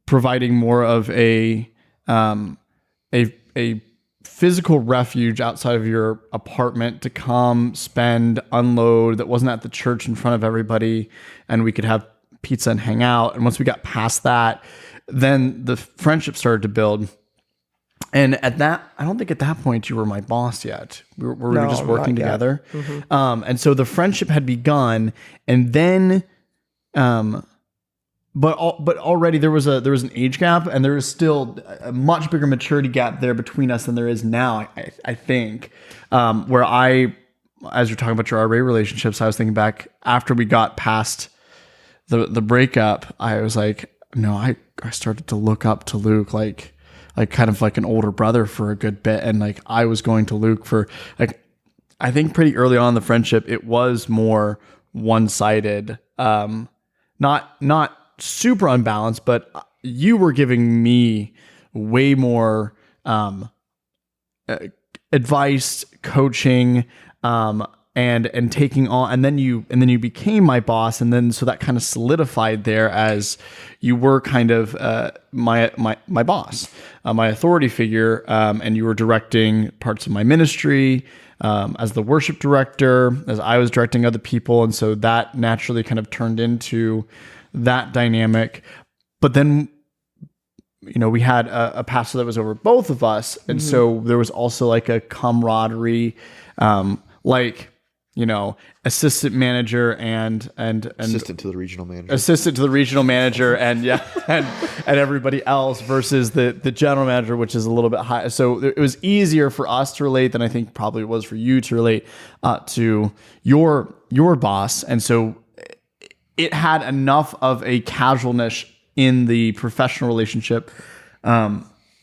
providing more of a physical refuge outside of your apartment to come, spend, unload, that wasn't at the church in front of everybody, and we could have pizza and hang out. And once we got past that, then the friendship started to build. And I don't think at that point you were my boss yet. We were just working together. And so the friendship had begun, and then, but already there was an age gap, and there was still a much bigger maturity gap there between us than there is now. I think, where as you're talking about your RA relationships, I was thinking back after we got past the breakup, I was like, no, I started to look up to Luke like kind of like an older brother for a good bit. And like, I was going to Luke for like, I think pretty early on in the friendship, it was more one-sided, not super unbalanced, but you were giving me way more, advice, coaching, and taking on, and then you became my boss, and then so that kind of solidified there as you were kind of my boss, my authority figure, and you were directing parts of my ministry as the worship director, as I was directing other people, and so that naturally kind of turned into that dynamic. But then we had a pastor that was over both of us, and so there was also like a camaraderie, assistant manager and assistant to the regional manager, and everybody else versus the general manager, which is a little bit high. So it was easier for us to relate than I think probably it was for you to relate to your boss. And so it had enough of a casualness in the professional relationship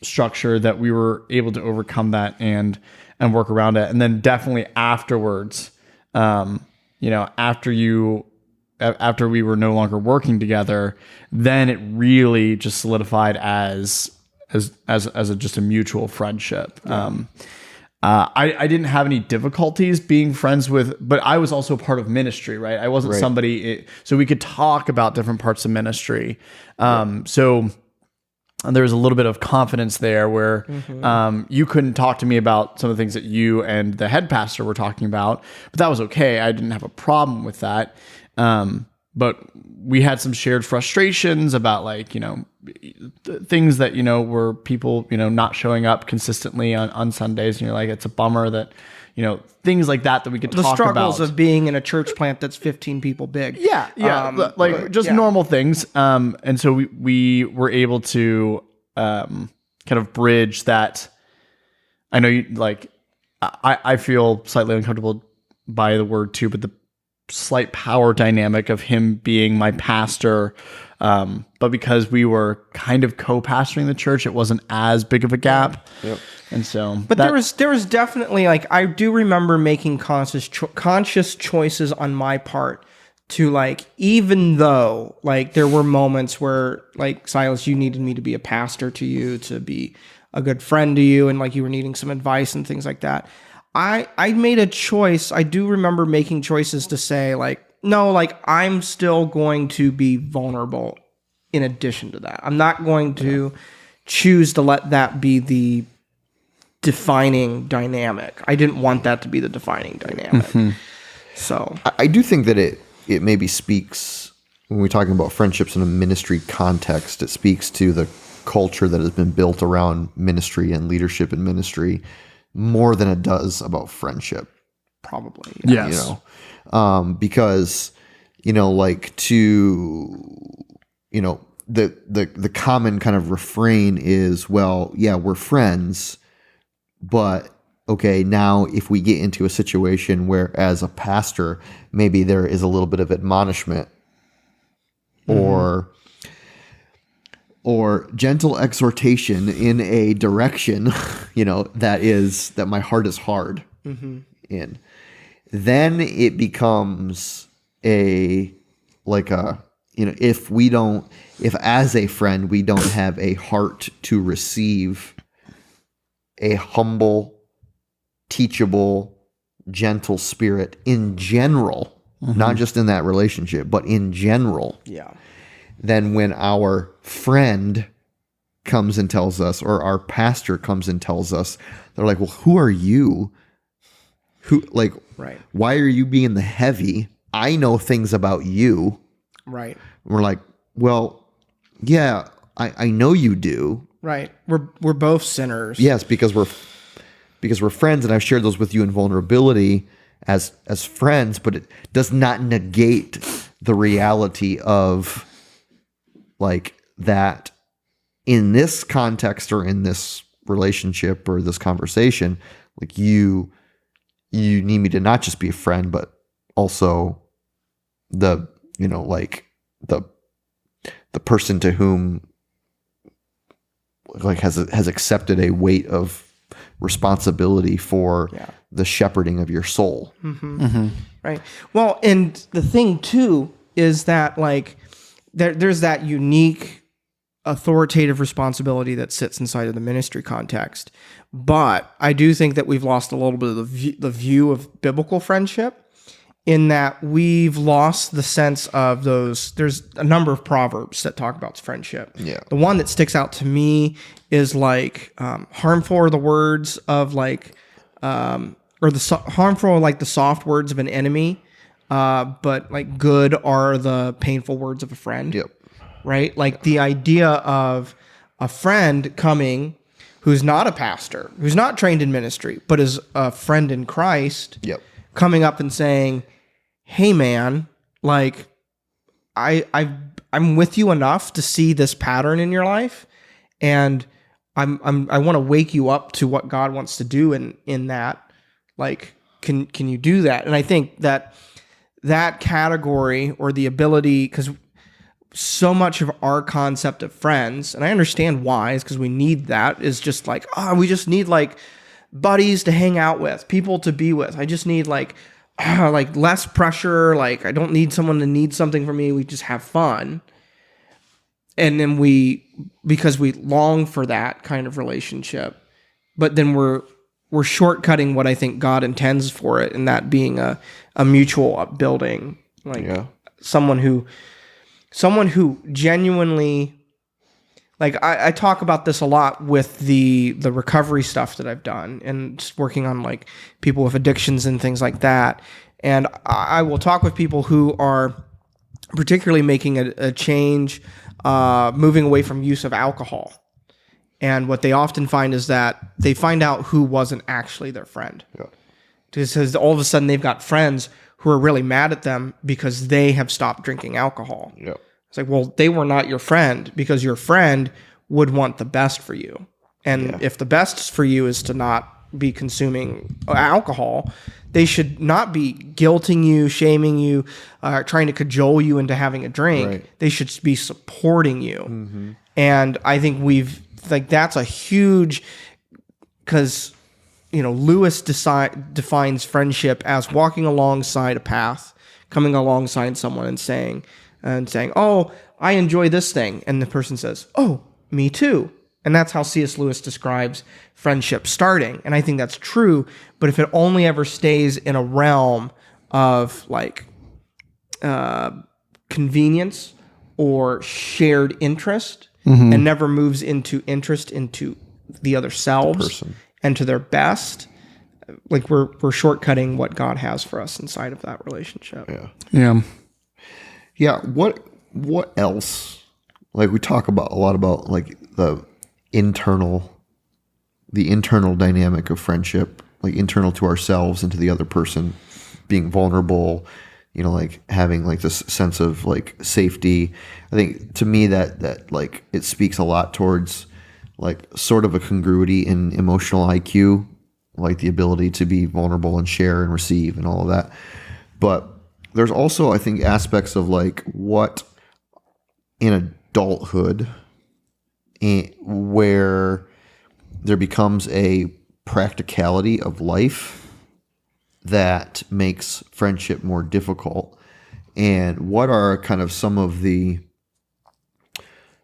structure that we were able to overcome that and work around it. And then definitely afterwards, after we were no longer working together, then it really just solidified as just a mutual friendship. Yeah. I didn't have any difficulties being friends with, but I was also part of ministry, right? I wasn't somebody, so we could talk about different parts of ministry. So there was a little bit of confidence there where you couldn't talk to me about some of the things that you and the head pastor were talking about, but that was okay. I didn't have a problem with that. But we had some shared frustrations about things that, were people, not showing up consistently on Sundays. And you're like, it's a bummer that, things like that we could talk about. The struggles of being in a church plant that's 15 people big. Yeah. Normal things. And so we were able to kind of bridge that. I know I feel slightly uncomfortable by the word too, but the slight power dynamic of him being my pastor, but because we were kind of co-pastoring the church, it wasn't as big of a gap. Yep. And so, but there was definitely I do remember making conscious choices on my part to like, even though like there were moments where like, Cylas, you needed me to be a pastor to you, to be a good friend to you, and like you were needing some advice and things like that. I made a choice. I do remember making choices to say like, no, like I'm still going to be vulnerable in addition to that. I'm not going to choose to let that be the defining dynamic. I didn't want that to be the defining dynamic. So I do think that it maybe speaks, when we're talking about friendships in a ministry context, it speaks to the culture that has been built around ministry and leadership in ministry more than it does about friendship. probably. Yes. You know, because, you know, like the common kind of refrain is, well, yeah, we're friends, but okay, now if we get into a situation where as a pastor, maybe there is a little bit of admonishment or gentle exhortation in a direction, you know, that my heart is hard in, then it becomes if as a friend, we don't have a heart to receive a humble, teachable, gentle spirit in general, not just in that relationship, but in general. Yeah. Then when our friend comes and tells us, or our pastor comes and tells us, they're like, well, who are you? Right. Why are you being the heavy? I know things about you. Right. We're like, well, yeah, I know you do. Right. We're both sinners. Yes, because we're friends, and I've shared those with you in vulnerability as friends, but it does not negate the reality of like that in this context or in this relationship or this conversation, like you need me to not just be a friend, but also the person to whom like has accepted a weight of responsibility for the shepherding of your soul. Right. Well, and the thing too is that like there's that unique authoritative responsibility that sits inside of the ministry context. But I do think that we've lost a little bit of the view of biblical friendship, in that we've lost the sense of those. There's a number of proverbs that talk about friendship. Yeah. The one that sticks out to me is like harmful are the words of like, harmful are like the soft words of an enemy, but like good are the painful words of a friend. Yep. Right? Like the idea of a friend coming who's not a pastor, who's not trained in ministry, but is a friend in Christ, Yep. coming up and saying, hey man, like I'm with you enough to see this pattern in your life, and I want to wake you up to what God wants to do in that. Like, can you do that? And I think that category, or the ability, because so much of our concept of friends, and I understand why, is because we need that, is just like, we just need like buddies to hang out with, people to be with. I just need like less pressure. Like I don't need someone to need something from me. We just have fun. And then because we long for that kind of relationship, but then we're shortcutting what I think God intends for it, and that being a mutual upbuilding, like someone who genuinely, like I talk about this a lot with the recovery stuff that I've done, and just working on like people with addictions and things like that. And I will talk with people who are particularly making a change, moving away from use of alcohol. And what they often find is that they find out who wasn't actually their friend. Yeah. Because all of a sudden they've got friends who are really mad at them because they have stopped drinking alcohol. Yeah. It's like, well, they were not your friend, because your friend would want the best for you. And if the best for you is to not be consuming alcohol, they should not be guilting you, shaming you, trying to cajole you into having a drink. Right. They should be supporting you. And I think that's a huge, because, you know, Lewis defines friendship as walking alongside a path, coming alongside someone and saying, oh, I enjoy this thing. And the person says, oh, me too. And that's how C.S. Lewis describes friendship starting. And I think that's true. But if it only ever stays in a realm of like convenience or shared interest and never moves into interest into the other selves and to their best, like we're shortcutting what God has for us inside of that relationship. Yeah. What else? Like we talk about a lot about like the internal dynamic of friendship, like internal to ourselves and to the other person, being vulnerable, like having like this sense of like safety. I think to me that like it speaks a lot towards like sort of a congruity in emotional IQ, like the ability to be vulnerable and share and receive and all of that. But there's also, I think, aspects of like what in adulthood where there becomes a practicality of life that makes friendship more difficult. And what are kind of some of the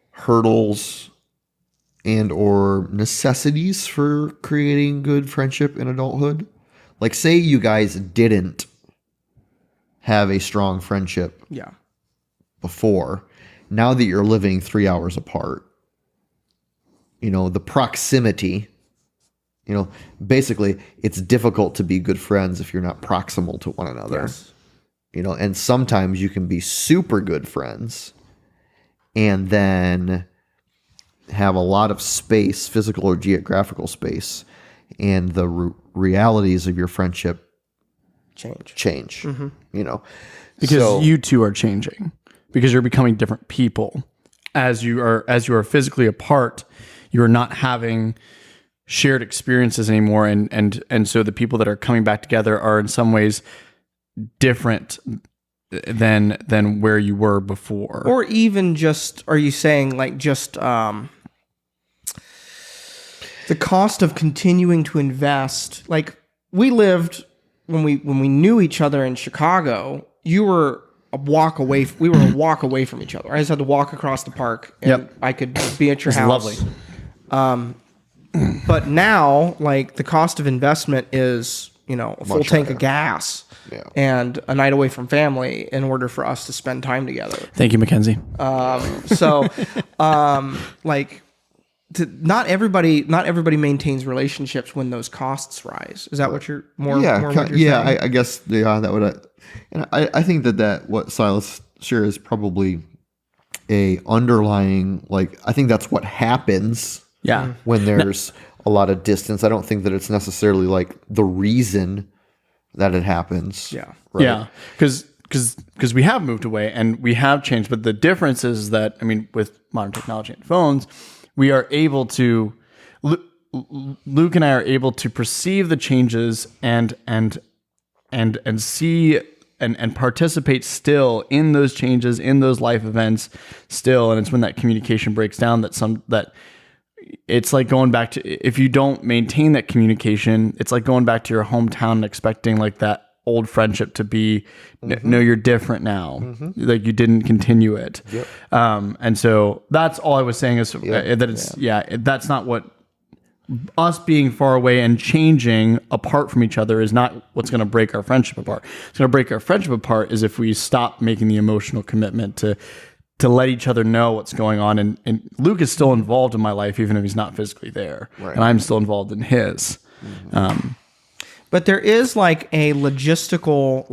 hurdles and or necessities for creating good friendship in adulthood? Like say you guys didn't have a strong friendship before. Now that you're living 3 hours apart, the proximity, basically it's difficult to be good friends if you're not proximal to one another. Yes. And sometimes you can be super good friends and then have a lot of space, physical or geographical space, and the realities of your friendship change. Because you two are changing, because you're becoming different people. As you are physically apart, you're not having shared experiences anymore, and so the people that are coming back together are in some ways different than where you were before. Or even just, are you saying like just the cost of continuing to invest? Like we lived when we knew each other in Chicago, you were a walk away. We were a walk away from each other. I just had to walk across the park, and I could be at your house. Lovely. But now, like the cost of investment is, a full tank of gas and a night away from family in order for us to spend time together. Thank you, Mackenzie. Not everybody maintains relationships when those costs rise. Is that what you're more? What you're saying? I guess that would. And I think that what Cylas shares is probably a underlying, like, I think that's what happens. Yeah. When there's a lot of distance. I don't think that it's necessarily like the reason that it happens. Yeah. Right? Yeah. Because we have moved away and we have changed, but the difference is that, with modern technology and phones, we are able to, Luke and I are able to perceive the changes and see and participate still in those changes, in those life events still. And it's when that communication breaks down that it's like going back to, if you don't maintain that communication, it's like going back to your hometown and expecting like that old friendship to be, no, you're different now. Like you didn't continue it. Yep. And so that's all I was saying is that it's, that's not what us being far away and changing apart from each other is not what's going to break our friendship apart. What's going to break our friendship apart is if we stop making the emotional commitment to let each other know what's going on. And Luke is still involved in my life, even if he's not physically there. Right. And I'm still involved in his. But there is like a logistical,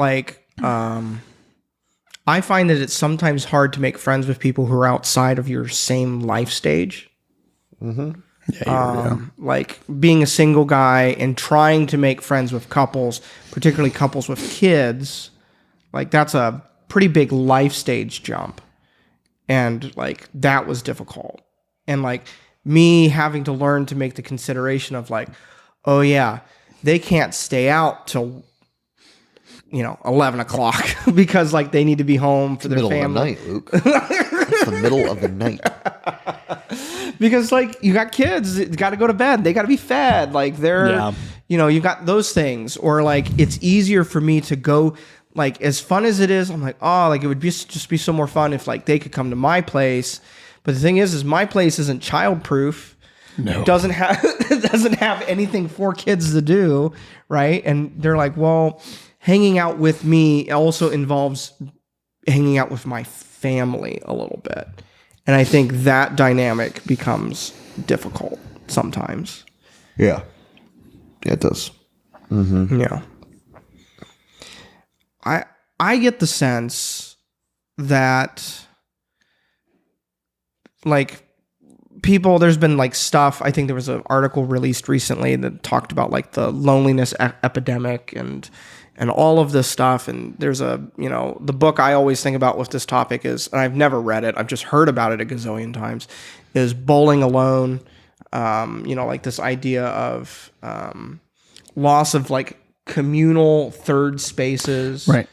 I find that it's sometimes hard to make friends with people who are outside of your same life stage. Like being a single guy and trying to make friends with couples, particularly couples with kids, like that's a pretty big life stage jump. And like that was difficult. And like me having to learn to make the consideration of like, oh yeah, they can't stay out till 11 o'clock because like they need to be home for their family. Middle of the night, Luke. It's the middle of the night. Because like you got kids, got to go to bed. They got to be fed. Like they're, you've got those things. Or like it's easier for me to go. like as fun as it is, I'm like, oh, like it would just be so more fun if like they could come to my place. But the thing is my place isn't childproof. No. It doesn't have anything for kids to do, right? And they're like, well, hanging out with me also involves hanging out with my family a little bit. And I think that dynamic becomes difficult sometimes. Yeah. Yeah, it does. Mm-hmm. Yeah. I get the sense that like people, there's been like stuff, I think there was an article released recently that talked about like the loneliness epidemic and all of this stuff. And there's a, the book I always think about with this topic is, and I've never read it, I've just heard about it a gazillion times, is Bowling Alone. Like this idea of loss of like communal third spaces. Right.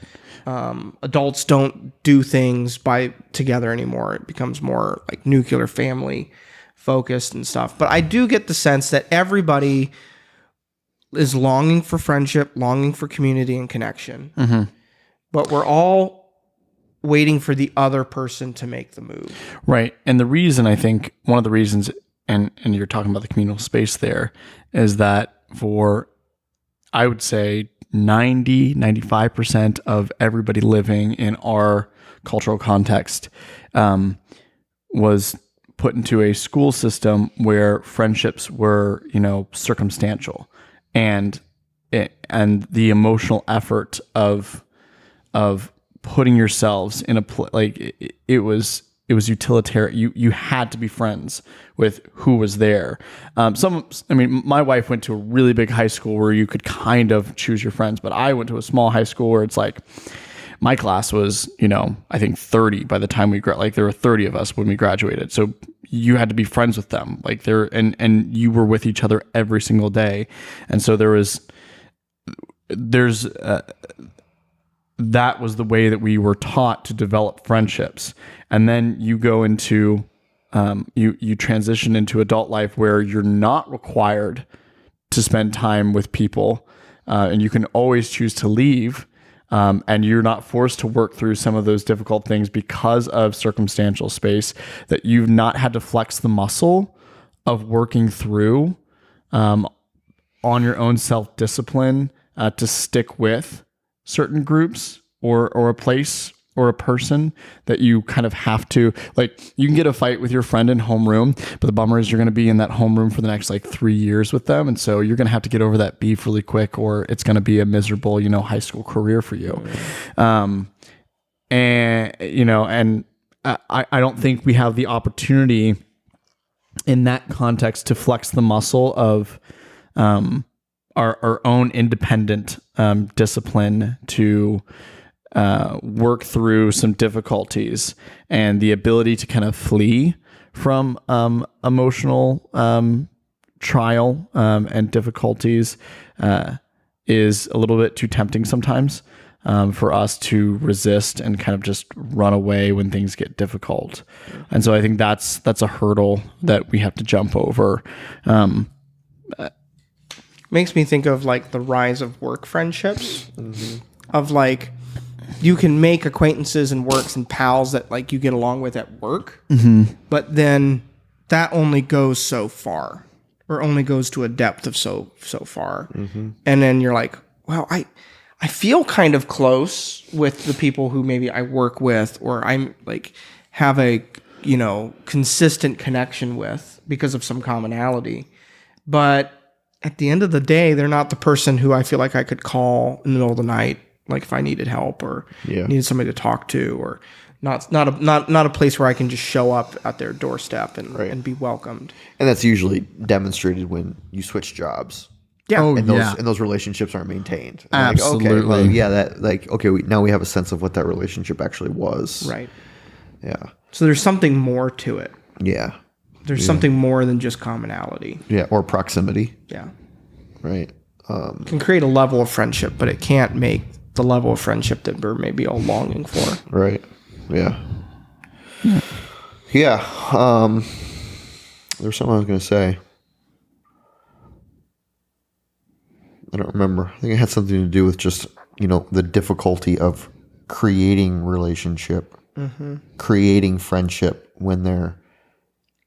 Adults don't do things together anymore. It becomes more like nuclear family focused and stuff. But I do get the sense that everybody is longing for friendship, longing for community and connection. Mm-hmm. But we're all waiting for the other person to make the move. Right. And the reason, I think, one of the reasons, and you're talking about the communal space there, is that for, I would say, 95% of everybody living in our cultural context was put into a school system where friendships were, circumstantial, and the emotional effort of putting yourselves in a it was utilitarian. You had to be friends with who was there. My wife went to a really big high school where you could kind of choose your friends, but I went to a small high school where it's like my class was, I think 30 by the time there were 30 of us when we graduated. So you had to be friends with them, and you were with each other every single day. And so that was the way that we were taught to develop friendships. And then you go into, you transition into adult life where you're not required to spend time with people, and you can always choose to leave, and you're not forced to work through some of those difficult things because of circumstantial space, that you've not had to flex the muscle of working through on your own self-discipline to stick with certain groups or a place or a person, that you kind of have to, you can get a fight with your friend in homeroom, but the bummer is you're going to be in that homeroom for the next 3 years with them. And so you're going to have to get over that beef really quick, or it's going to be a miserable, high school career for you. I don't think we have the opportunity in that context to flex the muscle of, our own independent discipline to work through some difficulties, and the ability to kind of flee from emotional trial and difficulties is a little bit too tempting sometimes for us to resist and kind of just run away when things get difficult. And so I think that's a hurdle that we have to jump over. Makes me think of the rise of work friendships, of you can make acquaintances and works and pals that you get along with at work, but then that only goes so far, or only goes to a depth of so far. And then you're like, well, I feel kind of close with the people who maybe I work with, or I'm have a consistent connection with because of some commonality, but at the end of the day, they're not the person who I feel like I could call in the middle of the night, if I needed help or needed somebody to talk to, or not a place where I can just show up at their doorstep and be welcomed. And that's usually demonstrated when you switch jobs. Yeah. And those relationships aren't maintained. And Absolutely. Now we have a sense of what that relationship actually was. Right. Yeah. So there's something more to it. Yeah. There's something more than just commonality. Yeah. Or proximity. Yeah. Right. It can create a level of friendship, but it can't make the level of friendship that we're maybe all longing for. Right. Yeah. Yeah. There was something I was going to say. I don't remember. I think it had something to do with just the difficulty of creating relationship, creating friendship when they're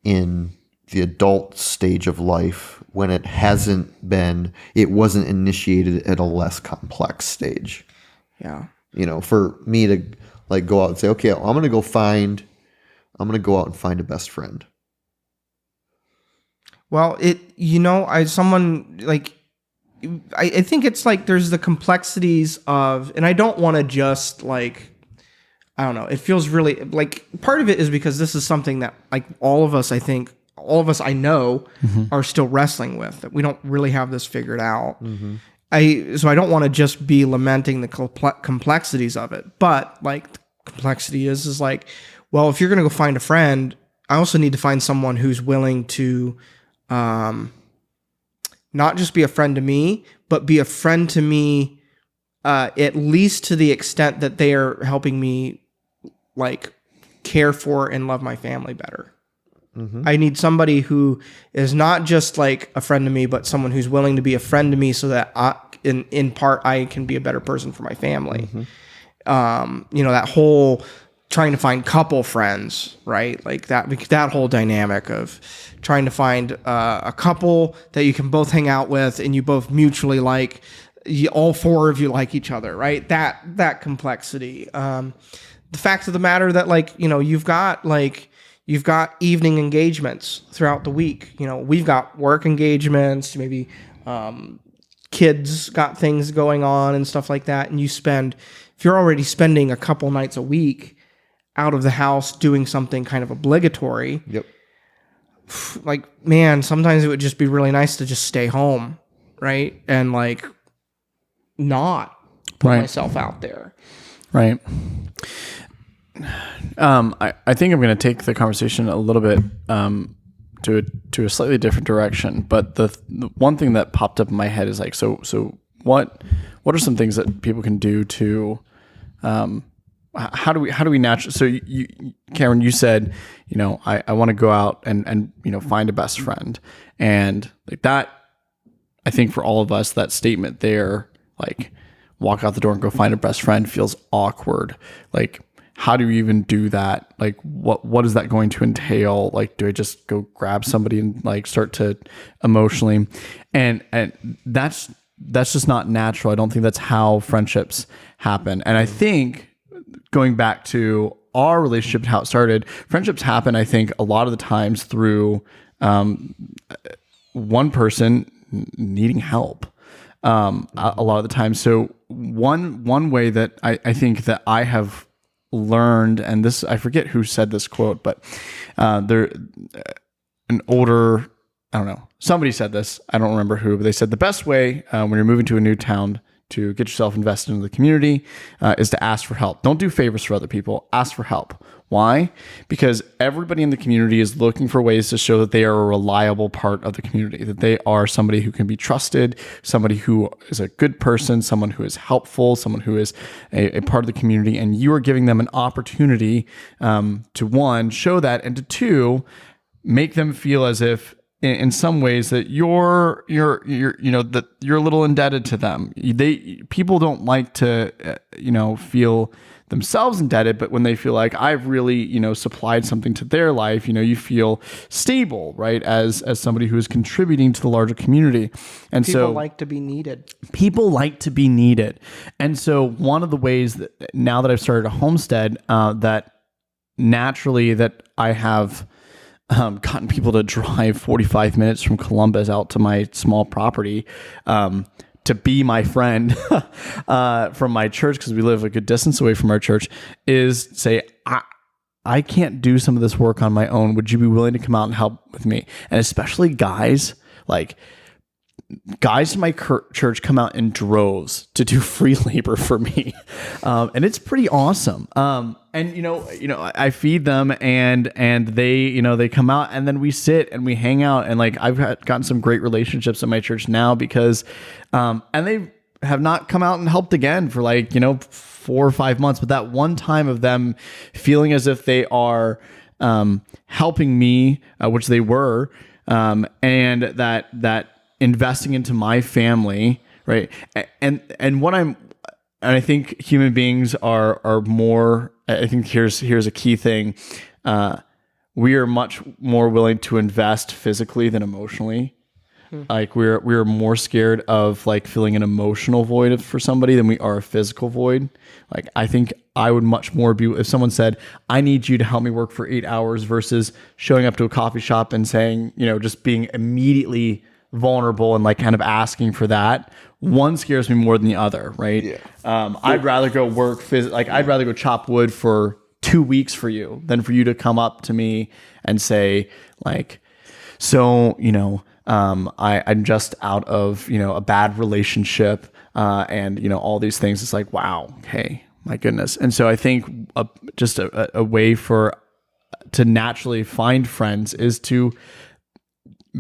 in the adult stage of life, when it wasn't initiated at a less complex stage. Yeah. For me to like go out and say, okay, I'm going to go out and find a best friend. Well, I think it's like there's the complexities of, and I don't want to just like, I don't know. It feels really like part of it is because this is something that like all of us I know are still wrestling with, that we don't really have this figured out. So I don't want to just be lamenting the complexities of it, but like the complexity is like, well, if you're going to go find a friend, I also need to find someone who's willing to, not just be a friend to me, but be a friend to me, at least to the extent that they are helping me like care for and love my family better. I need somebody who is not just like a friend to me, but someone who's willing to be a friend to me so that in part I can be a better person for my family. That whole trying to find couple friends, right? Like that whole dynamic of trying to find a couple that you can both hang out with and you both mutually like, all four of you like each other, right? That complexity. The fact of the matter that like, you've got evening engagements throughout the week. We've got work engagements, maybe kids got things going on and stuff like that. And if you're already spending a couple nights a week out of the house doing something kind of obligatory, like, man, sometimes it would just be really nice to just stay home, right? And like not put myself out there. Right. I think I'm going to take the conversation a little bit to a slightly different direction. But the one thing that popped up in my head is like, so what are some things that people can do to how do we naturally? So you Cameron, you said, I want to go out and find a best friend, and like that. I think for all of us, that statement there, like walk out the door and go find a best friend, feels awkward. Like, how do you even do that? Like, what is that going to entail? Like, do I just go grab somebody and like start to emotionally, and that's just not natural. I don't think that's how friendships happen. And I think going back to our relationship and how it started, friendships happen, I think, a lot of the times through one person needing help. A lot of the time. So one way that I think that I have learned, and this, I forget who said this quote, but an older, I don't know, somebody said this, I don't remember who, but they said the best way when you're moving to a new town to get yourself invested in the community is to ask for help. Don't do favors for other people. Ask for help. Why? Because everybody in the community is looking for ways to show that they are a reliable part of the community, that they are somebody who can be trusted, somebody who is a good person, someone who is helpful, someone who is a part of the community. And you are giving them an opportunity to, one, show that, and to, two, make them feel as if in some ways that you're that you're a little indebted to them. People don't like to feel themselves indebted, but when they feel like I've really supplied something to their life, you feel stable, right? As somebody who is contributing to the larger community. And people like to be needed. People like to be needed. And so one of the ways that now that I've started a homestead, that naturally that I have gotten people to drive 45 minutes from Columbus out to my small property to be my friend from my church, because we live a good distance away from our church, is say, I can't do some of this work on my own. Would you be willing to come out and help with me? And especially guys, like guys in my church come out in droves to do free labor for me. And it's pretty awesome. And I feed them and they, they come out, and then we sit and we hang out, and like I've gotten some great relationships in my church now because, and they have not come out and helped again for 4 or 5 months, but that one time of them feeling as if they are, helping me, which they were, and that investing into my family, right? And what and I think human beings are more. I think here's a key thing. We are much more willing to invest physically than emotionally. Like we're more scared of like filling an emotional void for somebody than we are a physical void. Like I think I would much more be if someone said, I need you to help me work for 8 hours versus showing up to a coffee shop and saying, just being immediately vulnerable and like kind of asking for that. One scares me more than the other, right? Yeah. I'd rather go I'd rather go chop wood for 2 weeks for you than for you to come up to me and say like, so, I'm just out of, a bad relationship, and, all these things. It's like, wow, hey, my goodness. And so I think just a way to naturally find friends is to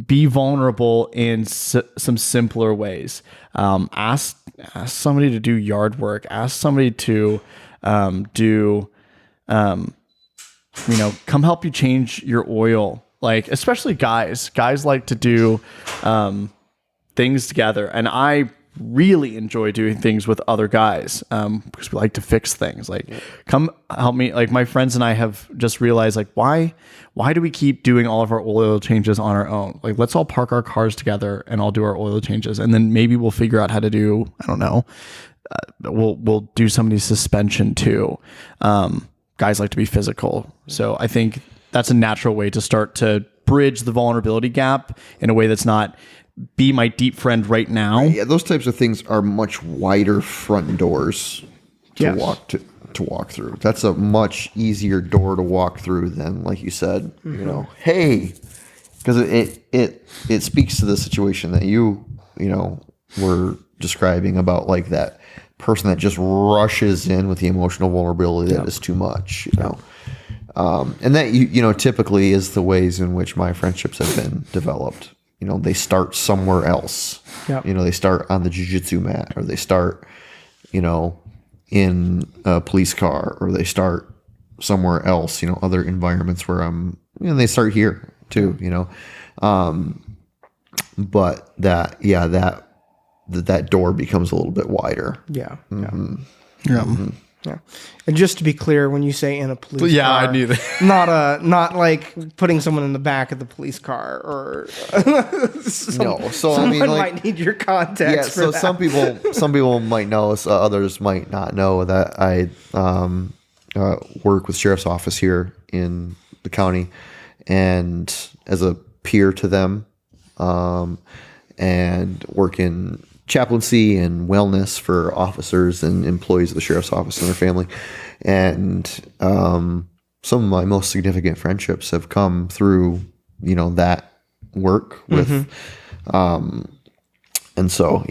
be vulnerable in some simpler ways. Ask somebody to do yard work, ask somebody to, come help you change your oil. Like, especially guys like to do things together. And I really enjoy doing things with other guys because we like to fix things. Like, come help me. Like, my friends and I have just realized, like, why do we keep doing all of our oil changes on our own? Like, let's all park our cars together and I'll do our oil changes. And then maybe we'll figure out how to do, I don't know, we'll do somebody's suspension too. Guys like to be physical. So I think that's a natural way to start to bridge the vulnerability gap in a way that's not be my deep friend right now. Yeah, those types of things are much wider front doors to walk through. That's a much easier door to walk through than, like you said, hey, because it speaks to the situation that you were describing about like that person that just rushes in with the emotional vulnerability that is too much, and that typically is the ways in which my friendships have been developed. They start somewhere else. Yep. They start on the jiu-jitsu mat, or they start, in a police car, or they start somewhere else. Other environments where they start here too. But that door becomes a little bit wider. Yeah. Mm-hmm. Yeah. Mm-hmm. Yeah. And just to be clear, when you say in a police car, I knew that. not like putting someone in the back of the police car or someone might need your context. Yeah, so some people might know, others might not know that I work with sheriff's office here in the county, and as a peer to them, and work in chaplaincy and wellness for officers and employees of the sheriff's office and their family. And some of my most significant friendships have come through, that work with, and so,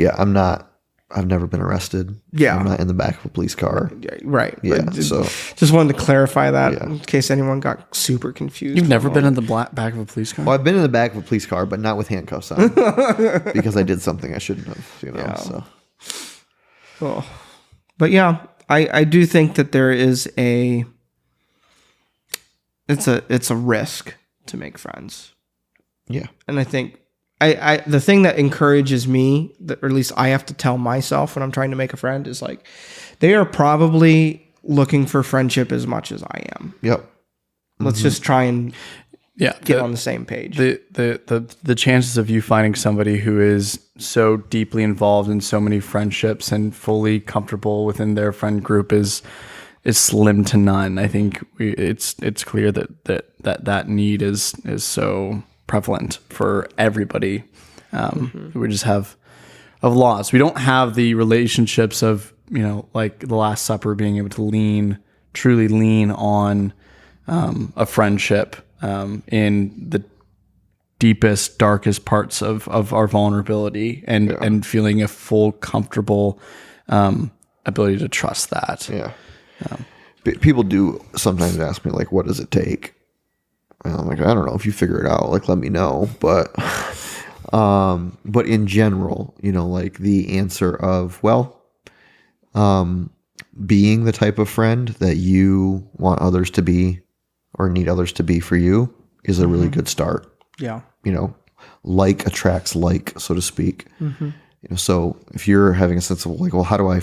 I've never been arrested. Yeah. I'm not in the back of a police car. Right. Yeah. But So just wanted to clarify that in case anyone got super confused. You've never been in the back of a police car? well, I've been in the back of a police car, but not with handcuffs on because I did something I shouldn't have, so. Oh. But yeah, I do think that there is it's a risk to make friends. Yeah. And I think the thing that encourages me, or at least I have to tell myself when I'm trying to make a friend, is like, they are probably looking for friendship as much as I am. Yep. Let's just try and get on the same page. The chances of you finding somebody who is so deeply involved in so many friendships and fully comfortable within their friend group is slim to none. I think it's clear that need is so prevalent for everybody. We just have lost. We don't have the relationships of, like the Last Supper, being able to truly lean on a friendship in the deepest, darkest parts of our vulnerability, and feeling a full, comfortable ability to trust that. Yeah. People do sometimes ask me, like, what does it take? And I'm like, I don't know. If you figure it out, like, let me know. But in general, like the answer of, being the type of friend that you want others to be or need others to be for you is a really good start. Yeah. Like attracts like, so to speak. So if you're having a sense of like, well, how do I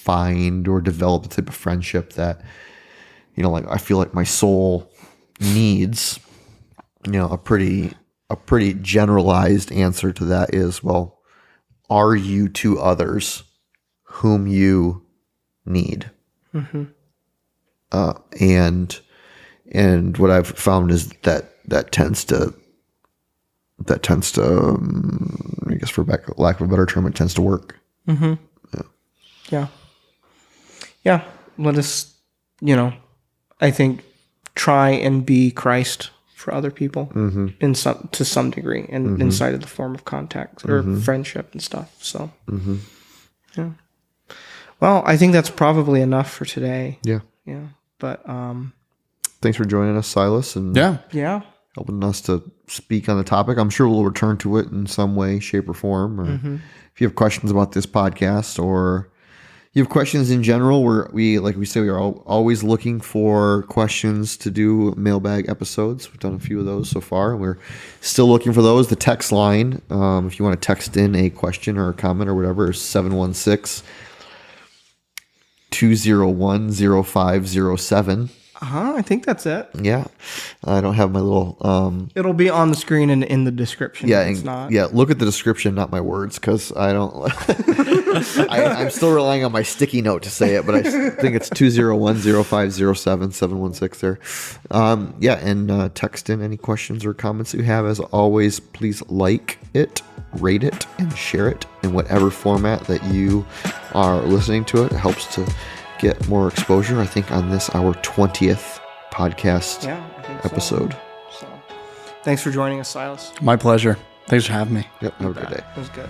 find or develop the type of friendship that, like I feel like my soul needs, a pretty generalized answer to that is, well, are you to others whom you need? Mm-hmm. And what I've found is that tends to, I guess for lack of a better term, it tends to work. Mm-hmm. Yeah. Let us, I think, try and be Christ for other people to some degree, and inside of the form of contact or friendship and stuff. So, yeah. Well, I think that's probably enough for today. Yeah. Yeah. But thanks for joining us, Cylas, and yeah, helping us to speak on the topic. I'm sure we'll return to it in some way, shape, or form. Or if you have questions about this podcast, or you have questions in general, we are always looking for questions to do mailbag episodes. We've done a few of those so far, and we're still looking for those. The text line, if you want to text in a question or a comment or whatever, is 716-201-0507. I think that's it. Yeah. I don't have my little... It'll be on the screen and in the description. Yeah, it's not. Yeah, look at the description, not my words, because I don't... I'm still relying on my sticky note to say it, but I think it's 201-0507, 716 there. And text in any questions or comments you have. As always, please like it, rate it, and share it in whatever format that you are listening to it. It helps to get more exposure, I think, on this, our 20th podcast episode. So, thanks for joining us, Cylas. My pleasure. Thanks for having me. Yep, have a good day. It was good.